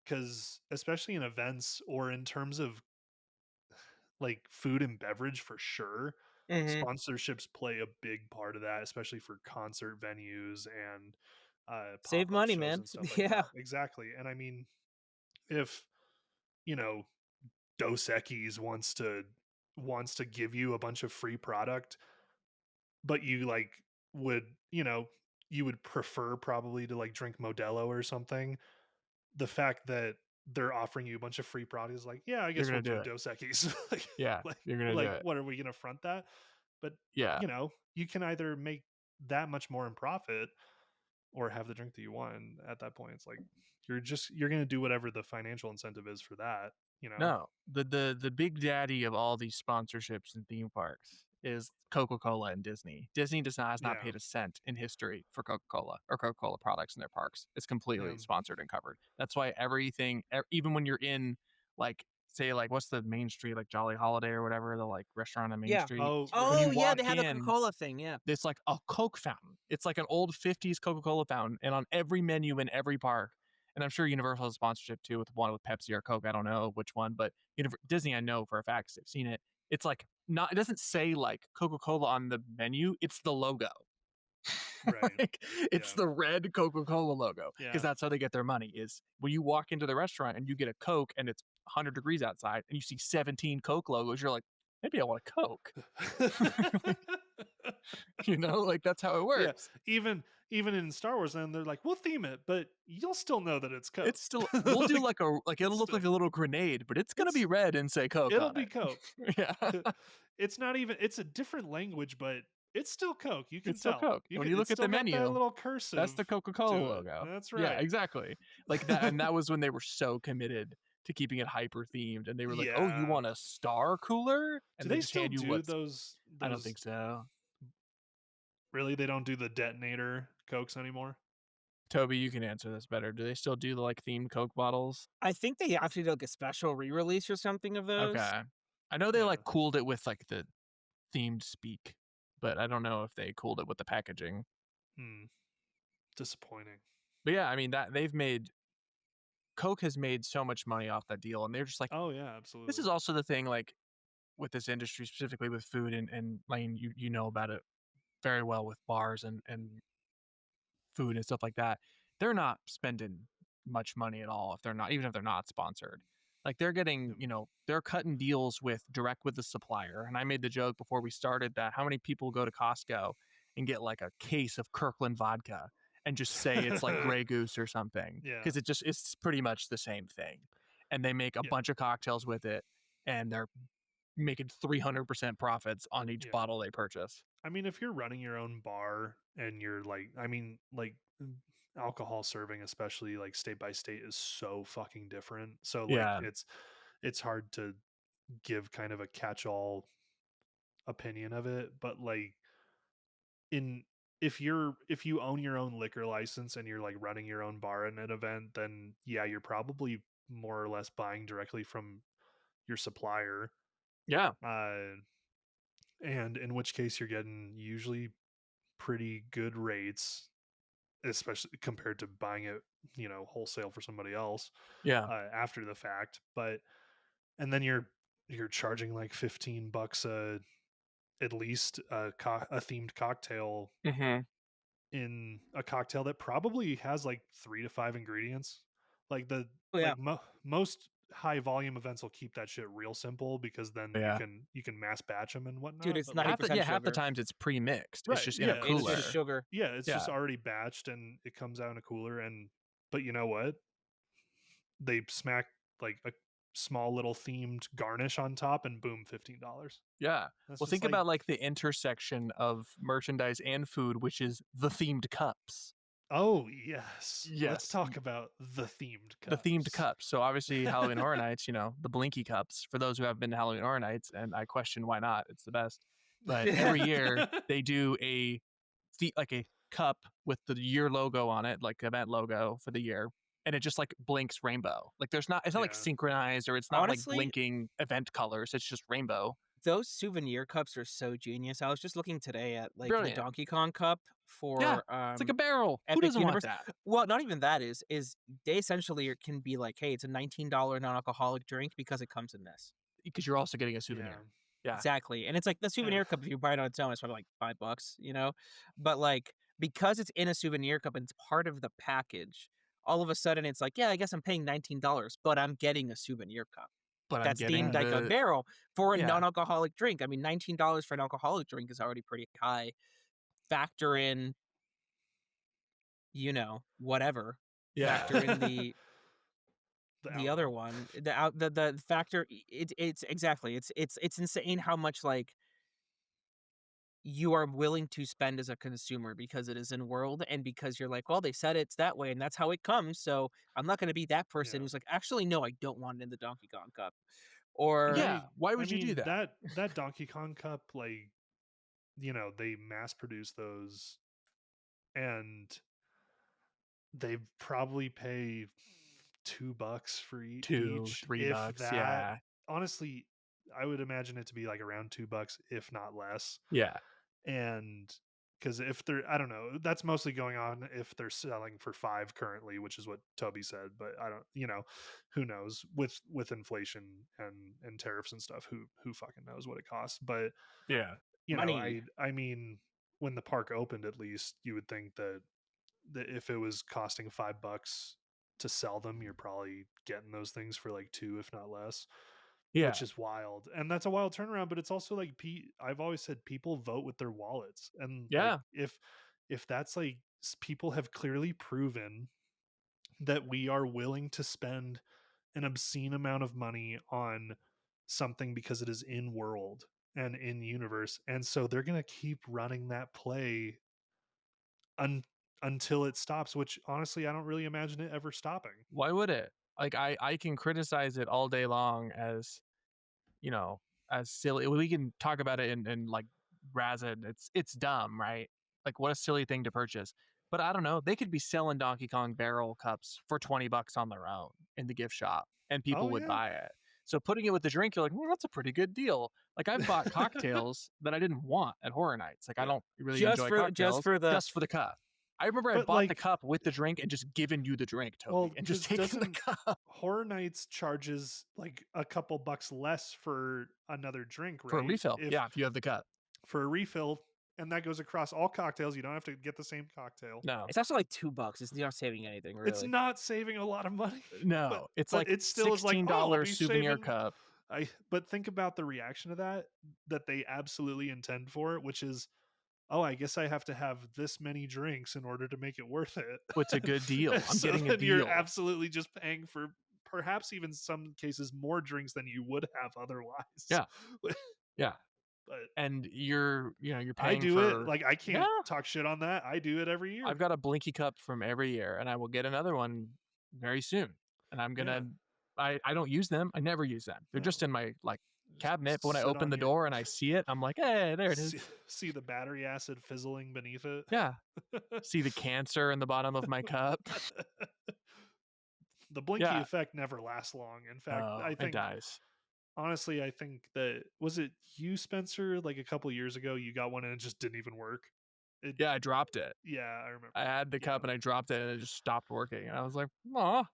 S1: because especially in events or in terms of like food and beverage for sure,
S3: Mhm.
S1: sponsorships play a big part of that, especially for concert venues and
S3: Save
S1: pop-up
S3: money,
S1: shows
S3: man.
S1: and stuff like
S3: Yeah.
S1: that. Exactly. And I mean, if you know Dos Equis wants to give you a bunch of free product, but you like would you would prefer probably to like drink Modelo or something. The fact that they're offering you a bunch of free products is like, yeah, I
S2: you're
S1: guess we'll
S2: gonna do
S1: drink
S2: it.
S1: Dos Equis. like,
S2: Yeah,
S1: like,
S2: you're gonna do
S1: like,
S2: it.
S1: what are we gonna front that? But
S2: Yeah.
S1: you can either make that much more in profit or have the drink that you want. And at that point, it's like you're gonna do whatever the financial incentive is for that. You know?
S2: No, the big daddy of all these sponsorships and theme parks is Coca-Cola and Disney. Disney has not
S1: Yeah,
S2: paid a cent in history for Coca-Cola or Coca-Cola products in their parks. It's
S1: yeah,
S2: completely sponsored and covered. That's why everything, even when you're in like say like what's the Main Street like Jolly Holiday or whatever the like restaurant on Main
S3: Yeah.
S2: Street,
S1: oh
S2: when
S1: right,
S2: you
S3: Oh yeah,
S2: walk
S3: they have the
S2: in,
S3: Coca-Cola thing. Yeah.
S2: it's like a Coke fountain. It's like an old 50s Coca-Cola fountain. And on every menu in every park, and I'm sure Universal has sponsorship too with one with Pepsi or Coke. I don't know which one, but Disney, I know for a fact 'cause I've seen it. It's like not, it doesn't say like Coca-Cola on the menu. It's the logo.
S1: right,
S2: like, it's
S1: yeah,
S2: the red Coca-Cola logo because
S1: yeah.
S2: that's how they get their money is when you walk into the restaurant and you get a Coke and it's 100 degrees outside and you see 17 Coke logos, you're like, maybe I want a Coke. Like that's how it
S1: Yeah,
S2: works.
S1: even in Star Wars, then they're like, we'll theme it, but you'll still know that it's Coke.
S2: It's still we'll do
S1: like,
S2: like it'll look
S1: still,
S2: like a little grenade, but it's gonna be
S1: it's
S2: red and say Coke
S1: it'll
S2: on
S1: be
S2: it.
S1: Coke.
S2: Yeah.
S1: It's not even. It's a different language, but it's still Coke. You can
S2: It's still
S1: tell.
S2: Coke.
S1: You
S2: And when
S1: can.
S2: you
S1: It's
S2: look at the
S1: still got that
S2: menu,
S1: little
S2: that's
S1: cursive
S2: the Coca-Cola
S1: to it.
S2: logo.
S1: That's
S2: Yeah,
S1: right.
S2: exactly. Like that, and that was when they were so committed to keeping it hyper themed and they were like, "Oh, you
S1: Yeah.
S2: want a star cooler?"
S1: Do
S2: And they
S1: they
S2: just
S1: still
S2: hand you
S1: do
S2: what's
S1: those?
S2: I don't
S1: Those
S2: think so.
S1: really? They don't do the detonator Cokes anymore.
S2: Toby, you can answer this better. Do they still do the like themed Coke bottles?
S3: I think they actually did like a special re-release or something of those.
S2: Okay. I know they
S1: Yeah.
S2: like cooled it with like the themed speak, but I don't know if they cooled it with the packaging.
S1: Hmm. Disappointing.
S2: But yeah, I mean that they've made Coke has made so much money off that deal, and they're just like,
S1: Oh yeah,
S2: this
S1: absolutely.
S2: is also the thing, like with this industry specifically with food and Lane, you know about it very well with bars and food and stuff like that. They're not spending much money at all if they're not, even if they're not sponsored. Like they're getting,
S1: Yep.
S2: they're cutting deals with direct with the supplier. And I made the joke before we started that how many people go to Costco and get like a case of Kirkland vodka and just say it's like Grey Goose or something
S1: Yeah.
S2: because it's pretty much the same thing. And they make a
S1: Yeah.
S2: bunch of cocktails with it and they're making 300% profits on each
S1: Yeah.
S2: bottle they purchase.
S1: I mean, if you're running your own bar and you're like, I mean, like alcohol serving, especially like state by state, is so fucking different. So like,
S2: Yeah.
S1: it's hard to give kind of a catch-all opinion of it. But like, in if you own your own liquor license and you're like running your own bar in an event, then yeah, you're probably more or less buying directly from your supplier.
S2: Yeah.
S1: And in which case you're getting usually pretty good rates, especially compared to buying it, wholesale for somebody else
S2: Yeah.
S1: after the fact. But and then you're charging like $15 at least a themed cocktail
S2: Mm-hmm.
S1: in a cocktail that probably has like 3 to 5 ingredients. Like
S3: Oh, yeah.
S1: most high volume events will keep that shit real simple because then
S2: Yeah.
S1: you can mass batch them and
S3: Dude,
S1: whatnot.
S3: it's
S1: But like,
S3: 90%
S2: Half the
S3: sugar.
S2: times it's pre-mixed. It's
S1: right,
S2: just in a
S1: yeah,
S3: It's just
S2: cooler.
S3: sugar.
S1: yeah, it's just
S2: Yeah.
S1: already batched and it comes out in a cooler. And but you know what? They smack like a small little themed garnish on top, and boom, $15.
S2: Yeah.
S1: That's
S2: Well,
S1: just
S2: think
S1: like,
S2: about like the intersection of merchandise and food, which is the themed cups.
S1: oh yes, let's
S2: Yes.
S1: talk about the themed
S2: The themed
S1: cups.
S2: cups. So obviously Halloween Horror Nights, the Blinky cups for those who have been to Halloween Horror Nights, and I question why not. It's the best. But every year they do like a cup with the year logo on it, like event logo for the year, and it just like blinks rainbow. Like it's not like
S1: Yeah.
S2: synchronized or it's not like
S3: Honestly,
S2: blinking event colors. It's just rainbow.
S3: those souvenir cups are so genius. I was just looking today at like the
S2: Brilliant.
S3: Donkey Kong cup
S2: Yeah.
S3: for
S2: It's like a barrel. Who
S3: Epic
S2: doesn't want
S3: Universe.
S2: that?
S3: Well, not even that is they essentially can be like, hey, it's a $19 non-alcoholic drink because it comes in this.
S2: Because you're also getting a
S1: Yeah.
S2: souvenir. Yeah.
S3: Exactly. And it's like the souvenir cup, if you buy it on its own, it's probably like $5, But like because it's in a souvenir cup and it's part of the package, all of a sudden it's like, yeah, I guess I'm paying $19, but I'm getting a souvenir cup
S2: But I'm
S3: that's
S2: getting
S3: themed like a
S2: the
S3: barrel for a
S2: yeah.
S3: non-alcoholic drink. I mean, $19 for an alcoholic drink is already pretty high. Factor in, whatever.
S2: Yeah.
S3: Factor in the other
S1: alcohol.
S3: one, the factor. It's exactly. It's insane how much like you are willing to spend as a consumer because it is in world and because you're like, well, they said it's that way and that's how it comes. So I'm not going to be that person
S1: Yeah.
S3: who's like, actually, no, I don't want it in the Donkey Kong cup. Or
S2: Yeah. Why would you do that?
S1: That Donkey Kong cup, like, they mass produce those, and they probably pay $2 for
S2: $2,
S1: each, if
S2: $3.
S1: that.
S2: Yeah.
S1: Honestly, I would imagine it to be like around $2, if not less.
S2: Yeah.
S1: And because if they're, I don't know, that's mostly going on if they're selling for 5 currently, which is what Toby said. But I don't, who knows with inflation and tariffs and stuff, who fucking knows what it costs. But
S2: Yeah.
S3: money.
S1: I mean, when the park opened, at least you would think that if it was costing $5 to sell them, you're probably getting those things for like 2, if not less,
S2: Yeah.
S1: which is wild. And that's a wild turnaround. But it's also like, I've always said people vote with their wallets, and like
S2: Yeah.
S1: if that's like, people have clearly proven that we are willing to spend an obscene amount of money on something because it is in world and in universe, and so they're going to keep running that play until it stops, which honestly I don't really imagine it ever stopping.
S2: Why would it? Like I can criticize it all day long as as silly. We can talk about it and like razz it. It's dumb, right? Like what a silly thing to purchase. But I don't know. They could be selling Donkey Kong barrel cups for $20 on their own in the gift shop, and people
S1: Oh
S2: would
S1: yeah.
S2: buy it. So putting it with the drink, you're like, that's a pretty good deal. Like I've bought cocktails that I didn't want at Horror Nights. Like I don't really enjoy cocktails just for the cup. I remember I
S1: But,
S2: bought the
S1: like,
S2: cup with the drink and just given you the drink, Toby, and just
S1: 'cause
S2: taken the cup
S1: Horror Nights charges like a couple bucks less for another drink,
S2: for a
S1: right?
S2: refill.
S1: If
S2: Yeah, if you have the cup.
S1: For a refill, and that goes across all cocktails. You don't have to get the same cocktail.
S2: No,
S3: It's also like $2. It's not saving anything really.
S1: It's not saving a lot of money.
S2: no, it's
S1: but
S2: like
S1: it still is like,
S2: $16
S1: I'll be
S2: souvenir
S1: saving.
S2: cup.
S1: But think about the reaction to that they absolutely intend for, which is, oh, I guess I have to have this many drinks in order to make it worth it.
S2: What's a good deal? I'm
S1: So
S2: getting a
S1: then
S2: deal.
S1: You're absolutely just paying for perhaps even some cases more drinks than you would have otherwise.
S2: Yeah. Yeah.
S1: But
S2: And you're paying
S1: I do
S2: for
S1: it. Like, I can't
S2: Yeah.
S1: talk shit on that. I do it every year.
S2: I've got a Blinky cup from every year, and I will get another one very soon. And I'm gonna I don't use them. I never use them. They're just in my like cabinet. But when I
S1: Sit
S2: open
S1: on
S2: the
S1: your-
S2: door and I see it, I'm like, hey, there it is.
S1: See the battery acid fizzling beneath it.
S2: Yeah. See the cancer in the bottom of my cup.
S1: The Blinky
S2: Yeah.
S1: effect never lasts long. In fact,
S2: Oh,
S1: I
S2: it
S1: think
S2: dies.
S1: honestly, I think that was it you, Spencer, like a couple years ago, you got one and it just didn't even work. It,
S2: Yeah, I dropped it.
S1: yeah, I remember.
S2: I had the cup and I dropped it and it just stopped working. And I was like, "Aw."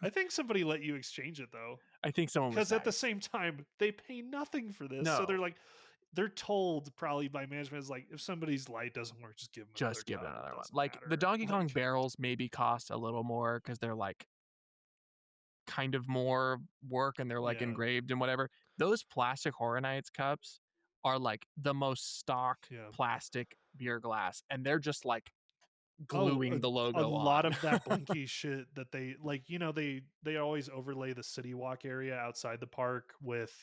S1: I think somebody let you exchange it though,
S2: I think someone was
S1: because at the
S2: nice.
S1: same time they pay nothing for this, so
S2: No,
S1: they're told probably by management is like, if somebody's light doesn't work, just give them another
S2: just give it
S1: cup. It
S2: another one.
S1: doesn't
S2: Like the
S1: matter.
S2: Donkey Kong
S1: Like,
S2: barrels maybe cost a little more because they're like kind of more work and they're like
S1: yeah,
S2: engraved and whatever. Those plastic Horror Nights cups are like the most stock
S1: yeah.
S2: plastic beer glass and they're just like
S1: Oh,
S2: gluing the
S1: a
S2: logo
S1: lot
S2: on.
S1: of that blinky shit that they like, they always overlay the city walk area outside the park with,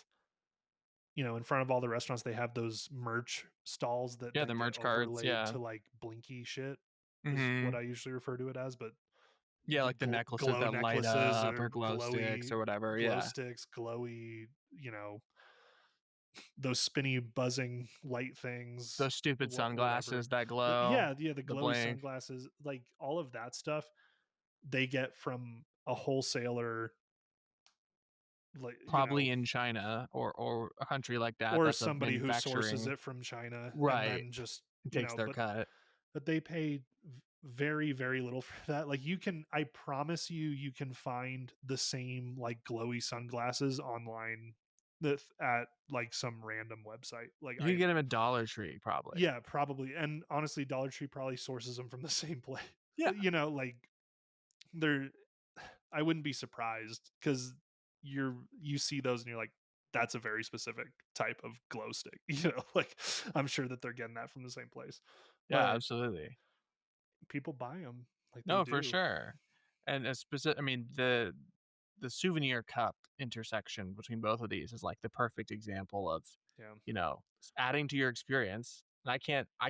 S1: in front of all the restaurants, they have those merch stalls that
S2: Yeah,
S1: then
S2: the
S1: get
S2: merch cards.
S1: overlaid
S2: Yeah.
S1: to like blinky shit is what
S2: Hmm.
S1: I usually refer to it as, but
S2: Yeah,
S1: the
S2: like the necklaces
S1: glow
S2: that light
S1: necklaces
S2: up
S1: or
S2: or glow sticks
S1: glowy
S2: or whatever.
S1: glow
S2: Yeah.
S1: sticks, glowy, those spinny buzzing light things,
S2: Those stupid
S1: whatever.
S2: sunglasses that
S1: The,
S2: glow,
S1: yeah, the
S2: the
S1: glowy
S2: blink.
S1: sunglasses, like all of that stuff they get from a wholesaler, like,
S2: Probably in China or a country like that
S1: or
S2: that's a
S1: somebody who sources
S2: manufacturing.
S1: it from China and
S2: Right.
S1: then just,
S2: It takes their
S1: but
S2: cut.
S1: they pay very, very little for that. Like, I promise you can find the same like glowy sunglasses online that at like some random website. Like,
S2: You can get them at Dollar Tree probably.
S1: yeah, probably. And honestly, Dollar Tree probably sources them from the same place.
S2: Yeah.
S1: Like they're, I wouldn't be surprised because you see those and you're like, that's a very specific type of glow stick. Like, I'm sure that they're getting that from the same place,
S2: Yeah,
S1: but
S2: absolutely.
S1: people buy them like they
S2: No, for
S1: do.
S2: sure. And a specific, I mean, the souvenir cup intersection between both of these is like the perfect example of,
S1: Yeah,
S2: adding to your experience. And I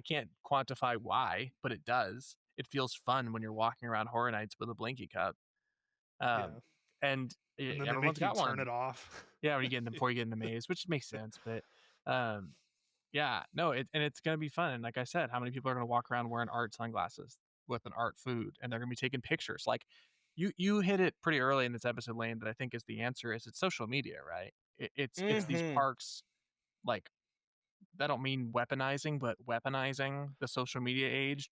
S2: can't quantify why, but it does. It feels fun when you're walking around Horror Nights with a Blinky cup. Um,
S1: yeah.
S2: and
S1: And then they
S2: everyone's
S1: make you
S2: got
S1: turn
S2: one.
S1: it off.
S2: Yeah, when you get in the before you get in the maze, which makes sense. But um, yeah, no, and it's gonna be fun. And like I said, how many people are gonna walk around wearing art sunglasses with an art food, and they're gonna be taking pictures? Like you hit it pretty early in this episode, Lane. That I think is the answer is it's social media, right? It's
S1: Yeah,
S2: these
S3: Mhm.
S2: parks like I don't mean weaponizing, but weaponizing the social media age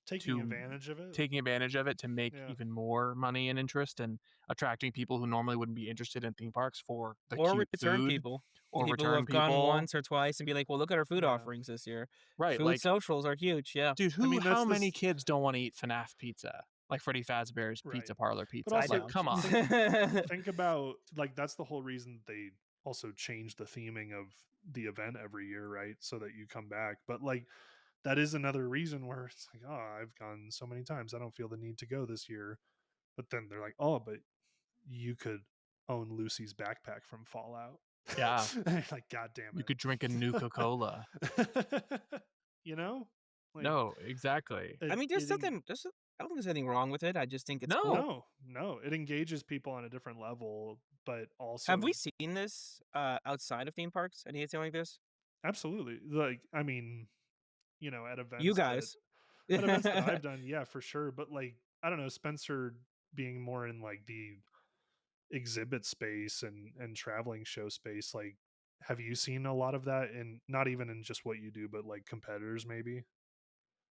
S1: taking
S2: to
S1: advantage of it.
S2: taking advantage of it to make
S1: Yeah,
S2: even more money and interest and attracting people who normally wouldn't be interested in theme parks for the
S3: Or
S2: cute
S3: return
S2: food
S3: people.
S2: or
S3: People who
S2: return
S3: have gone
S2: people.
S3: once or twice and be like, "Well, look at our food
S1: yeah.
S3: offerings this year."
S2: Right,
S3: Food
S2: like,
S3: socials are huge, yeah.
S2: dude,
S1: I mean,
S2: how
S1: that's
S2: many
S1: this
S2: kids don't wanna eat FNAF pizza? Like Freddy Fazbear's
S1: right.
S2: Pizza Parlor
S1: But
S2: pizza,
S3: I
S1: also
S2: like,
S3: don't.
S2: come on.
S1: think about, like, that's the whole reason they also change the theming of the event every year, right? So that you come back. But like, that is another reason where it's like, oh, I've gone so many times, I don't feel the need to go this year. But then they're like, oh, but you could own Lucy's backpack from Fallout.
S2: Yeah,
S1: And you're like, God damn
S2: you could drink a Nuka-Cola.
S1: it. you know? Like,
S2: No, exactly.
S3: I
S1: it,
S3: mean,
S1: it en-
S3: I don't think there's anything wrong with it. I just think it's
S2: No.
S3: cool.
S1: no, it engages people on a different level, but
S3: Have
S1: also
S3: we seen this outside of theme parks? Anything like this?
S1: absolutely, like, I mean, at
S3: You
S1: events that
S3: guys.
S1: I've done, yeah, for sure. But like, I don't know, Spencer being more in like the exhibit space and traveling show space, like, have you seen a lot of that in, not even in just what you do, but like competitors maybe?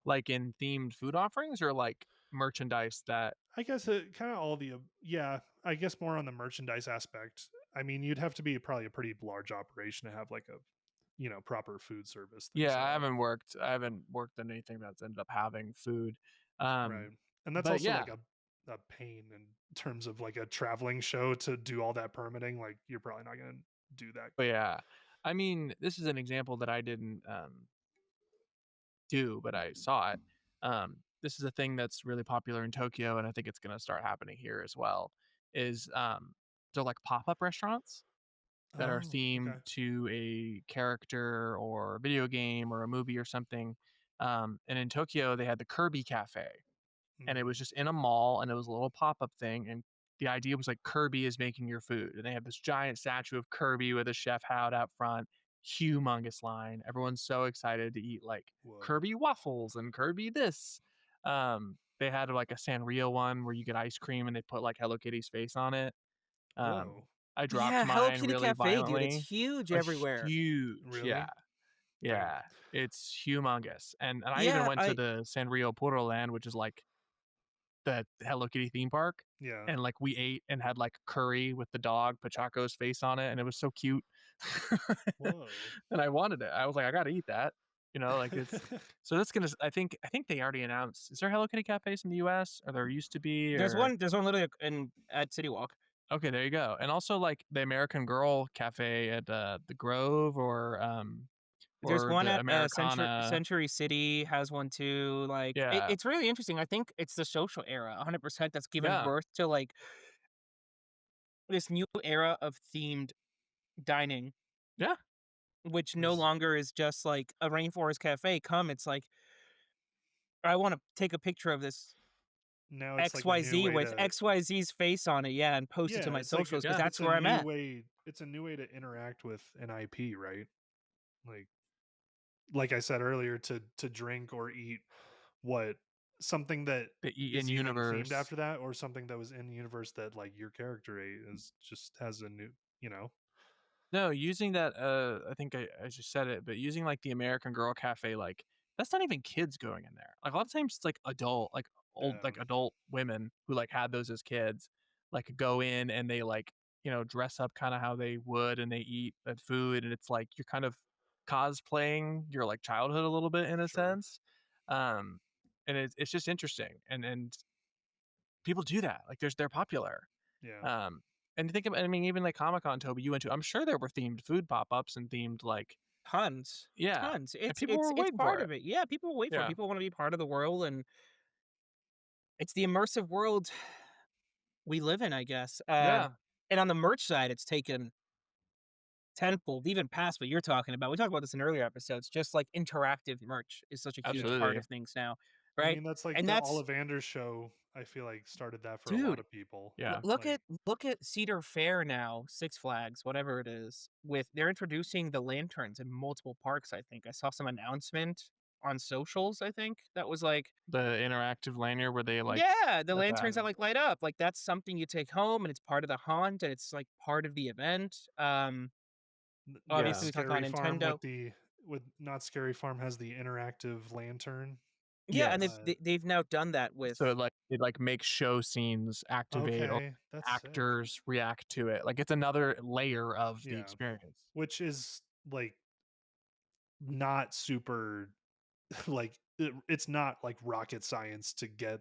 S2: Like in themed food offerings or like merchandise that
S1: I guess it kind of all the yeah, I guess more on the merchandise aspect. I mean, you'd have to be probably a pretty large operation to have like a, proper food service thing
S2: yeah,
S1: set up.
S2: I haven't worked on anything that's ended up having food.
S1: Right. And that's
S2: But
S1: also
S2: yeah,
S1: like a pain in terms of like a traveling show to do all that permitting. Like, you're probably not going to do that.
S2: but yeah. I mean, this is an example that I didn't do, but I saw it. This is a thing that's really popular in Tokyo, and I think it's going to start happening here as well. Is they're like pop-up restaurants that are
S1: Oh,
S2: themed
S1: okay.
S2: to a character or a video game or a movie or something. And in Tokyo, they had the Kirby Cafe, and it was
S1: Mm,
S2: just in a mall, and it was a little pop-up thing. And the idea was like Kirby is making your food, and they have this giant statue of Kirby with a chef hat out front, humongous line. Everyone's so excited to eat like
S1: whoa.
S2: Kirby waffles and Kirby this. They had like a Sanrio one where you get ice cream and they put like Hello Kitty's face on it. Um,
S1: Whoa.
S2: I dropped
S3: Yeah, Hello
S2: mine
S3: Kitty
S2: really
S3: Cafe, dude. It's
S2: violently.
S3: huge
S2: A
S3: everywhere.
S2: huge, yeah.
S1: Really? Like,
S2: Yeah, it's humongous, and I even
S3: Yeah,
S2: went to the Sanrio Puro Land, which is, like, the Hello Kitty theme park,
S1: yeah.
S2: and, like, we ate and had, like, curry with the dog, Pachaco's face on it, and it was so cute.
S1: Whoa.
S2: And I wanted it. I was like, "I gotta eat that." You know, like, it's so that's gonna I think they already announced is there Hello Kitty cafes in the US? Or there used to be, or
S3: there's one literally in at City Walk.
S2: okay, there you go. And also, like, the American Girl cafe at, the Grove,
S3: There's
S2: or
S3: one
S2: the
S3: at,
S2: Americana.
S3: Century City has one too, like,
S2: Yeah.
S3: it's really interesting. I think it's the social era 100% that's given
S2: Yeah.
S3: birth to, like, this new era of themed dining,
S2: Yeah.
S3: which no
S1: Is
S3: longer is just, like, a rainforest cafe, it's like, "I wanna take a picture of this
S1: now it's like a new
S3: XYZ
S1: way
S3: with
S1: to
S3: XYZ's face on it, yeah, and post it to
S1: yeah,
S3: my
S1: it's like
S3: socials because
S2: Yeah.
S3: that's where I'm at."
S1: it's a new way to interact with an IP, right? Like like I said earlier, to drink or eat what something that
S2: The E in
S1: is even themed
S2: universe.
S1: after that, or something that was in the universe that like your character ate is just has a new, you know.
S2: No, using that, I think I just said it, but using, like, the American Girl cafe, like, that's not even kids going in there. Like, a lot of times it's, like, old,
S1: Yeah,
S2: like, adult women who, like, had those as kids, like, go in and they, like, dress up kinda how they would, and they eat that food, and it's like you're kind of cosplaying your, like, childhood a little bit in a
S1: sure.
S2: sense. Um, and it's just interesting, and people do that, like, they're popular.
S1: Yeah.
S2: Um, and think about I mean, even like Comic Con, Toby, you went to, I'm sure there were themed food pop-ups and themed, like,
S3: Tons,
S2: yeah,
S3: tons.
S2: and people were
S3: It's
S2: waiting
S3: part
S2: for it.
S3: of it. Yeah, people wait for it.
S2: Yeah.
S3: People wanna be part of the world, and it's the immersive world we live in, I guess.
S2: Yeah.
S3: And on the merch side, it's taken tenfold, even past what you're talking about. We talked about this in earlier episodes, just like interactive merch is such a huge part
S2: Absolutely.
S3: of things now,
S1: I
S3: right?
S1: mean, that's like
S3: And
S1: the
S3: that's
S1: Ollivanders show. I feel like started that for a lot
S3: dude,
S1: of people.
S2: Yeah.
S1: Like,
S3: look at Cedar Fair now, Six Flags, whatever it is, with they're introducing the lanterns in multiple parks, I think. I saw some announcement on socials, I think, that was like,
S2: The interactive lanyard where they, like,
S3: yeah, the
S2: okay.
S3: lanterns that like light up. Like that's something you take home and it's part of the haunt and it's like part of the event.
S1: not
S3: Obviously
S2: Yeah.
S3: we talked about
S1: Scary Farm
S3: Nintendo.
S1: with the with not Scary Farm has the interactive lantern.
S3: Yeah, and
S2: Yes.
S3: they've now done that with
S2: So, like, it, like, makes show scenes activate, or
S1: Okay, that's sick.
S2: actors react to it. Like, it's another layer of the
S1: Yeah,
S2: experience.
S1: which is like not super like it's not like rocket science to get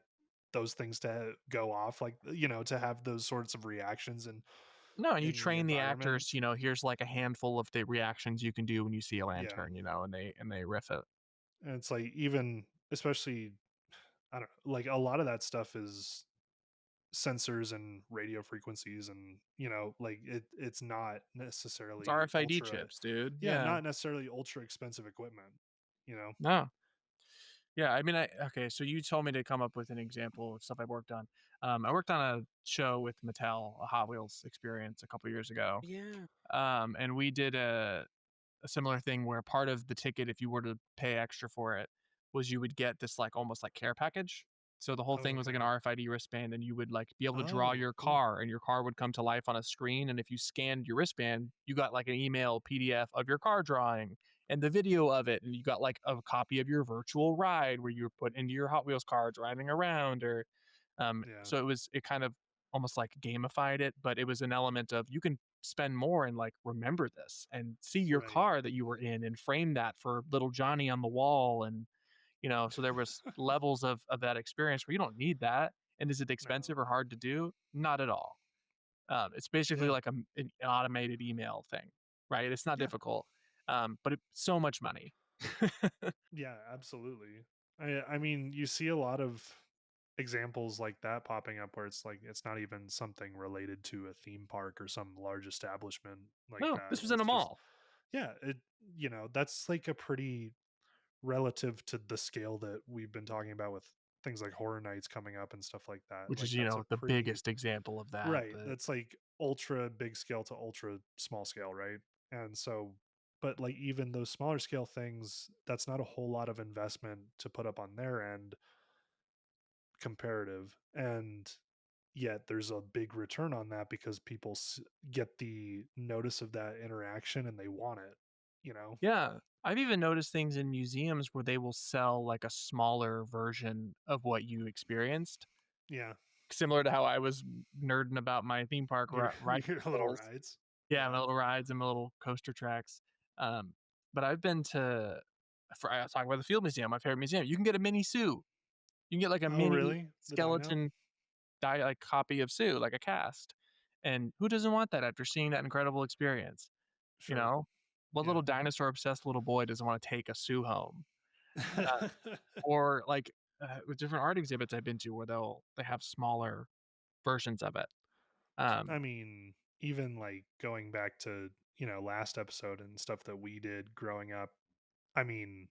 S1: those things to go off, like, you know, to have those sorts of reactions
S2: No, and you
S1: in the
S2: train the
S1: environment.
S2: actors, here's, like, a handful of the reactions you can do when you see a
S1: Yeah,
S2: lantern, and they riff it.
S1: and it's like even especially I don't like a lot of that stuff is sensors and radio frequencies, and you know like it's not
S2: It's
S1: necessarily
S2: RFID
S1: ultra
S2: chips, dude.
S1: yeah,
S2: Yeah.
S1: not necessarily ultra expensive equipment, you know.
S2: No. Yeah, I mean, okay, so you told me to come up with an example of stuff I worked on. I worked on a show with Mattel, a Hot Wheels experience a couple years ago.
S3: yeah.
S2: And we did a similar thing where part of the ticket, if you were to pay extra for it, was you would get this, like, almost like care package. So the whole
S1: Oh,
S2: thing was like an
S1: okay.
S2: RFID wristband, and you would, like, be able to draw
S1: Oh,
S2: your
S1: cool.
S2: car, and your car would come to life on a screen. And if you scanned your wristband, you got, like, an email PDF of your car drawing and the video of it, and you got, like, a copy of your virtual ride where you were put into your Hot Wheels car driving around. Or
S1: Yeah,
S2: so it kind of almost like gamified it, but it was an element of you can spend more and, like, remember this and see your
S1: right.
S2: car that you were in and frame that for little Johnny on the wall. And so there was levels of that experience where you don't need that. And is it
S1: No.
S2: expensive or hard to do? Not at all. It's basically
S1: Yeah.
S2: like an automated email thing, right? It's not
S1: Yeah.
S2: difficult, but it's so much money.
S1: Yeah, absolutely. I mean, you see a lot of examples like that popping up where it's like it's not even something related to a theme park or some large establishment like
S2: No,
S1: that.
S2: this was in a
S1: It's just
S2: mall.
S1: yeah, it you know, that's like a pretty relative to the scale that we've been talking about with things like horror nights coming up and stuff like that.
S2: Which
S1: Like
S2: is,
S1: that's a
S2: the
S1: pretty
S2: biggest example of that.
S1: right.
S2: But
S1: That's like ultra big scale to ultra small scale, right? And so but like even those smaller scale things, that's not a whole lot of investment to put up on their end comparative. And yet there's a big return on that because people get the notice of that interaction and they want it. you know?
S2: Yeah. I've even noticed things in museums where they will sell like a smaller version of what you experienced,
S1: Yeah.
S2: similar to how I was nerding about my theme park
S1: Your
S2: ride
S1: your little
S2: vehicles.
S1: rides.
S2: Yeah,
S1: Yeah.
S2: my little rides and my little coaster tracks. Um, but I've been to, I was talking about the Field Museum, my favorite museum. You can get a mini Sue. You can get like a
S1: Oh,
S2: mini
S1: really? The dino?
S2: skeleton like copy of Sue, like a cast. And who doesn't want that after seeing that incredible experience? You
S1: Sure.
S2: know, what
S1: Yeah.
S2: little dinosaur obsessed little boy doesn't want to take a Sue home? Uh, or like with different art exhibits I've been to where they have smaller versions of it.
S1: I
S2: Um,
S1: mean, even like going back to, last episode and stuff that we did growing up, I mean,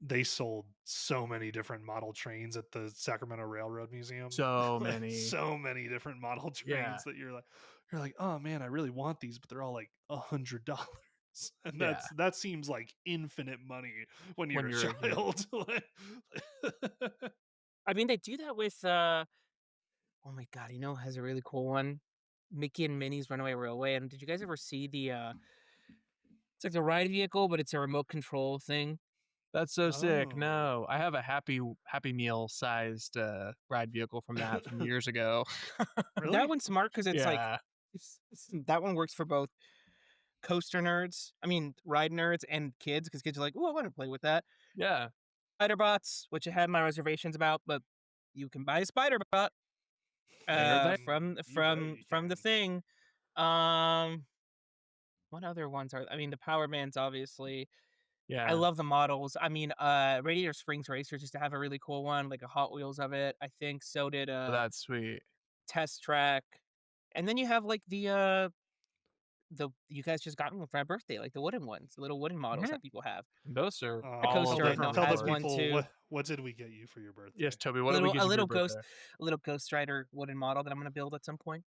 S1: they sold so many different model trains at the Sacramento Railroad Museum.
S2: so
S1: Like
S2: many,
S1: so many different model
S2: yeah,
S1: trains that you're like, oh man, I really want these, but they're all like $100. And
S2: yeah.
S1: that seems like infinite money when you're
S2: When
S1: a
S2: you're a kid,
S1: child.
S3: I mean, they do that with oh my god, you know, who has a really cool one. Mickey and Minnie's Runaway Railway. And did you guys ever see the it's like the ride vehicle, but it's a remote control thing?
S2: that's so sick.
S1: Oh.
S2: No, I have a Happy Meal sized ride vehicle from that from years ago.
S3: That
S1: Really?
S3: one's smart because it's like
S2: Yeah,
S3: that one works for both coaster nerds, I mean ride nerds and kids, because kids are like, oh, I want to play with that.
S2: yeah.
S3: Spider bots, which I had my reservations about, but you can buy a spider bot
S2: I heard that.
S1: You bet you
S3: from the
S1: can.
S3: thing. Um what other ones are, I mean, the Power Bands, obviously. I
S2: Yeah,
S3: love the models. I mean, Radiator Springs Racers used to have a really cool one, like a Hot Wheels of it. I think so did
S2: that's sweet.
S3: Test Track. And then you have like the you guys just got one for my birthday, like the wooden ones, the little wooden models
S2: Mhm.
S3: that people have.
S2: Those are
S3: A
S2: all
S1: Tell
S3: coaster
S1: the
S3: right
S2: different
S3: now
S1: tell the
S3: has
S2: rewards.
S3: one
S1: people
S3: too.
S1: what did we get you for your
S2: Yes,
S1: birthday?
S2: Toby, what did we get you for your birthday?
S3: A little Ghost Rider wooden model that I'm gonna build at some point.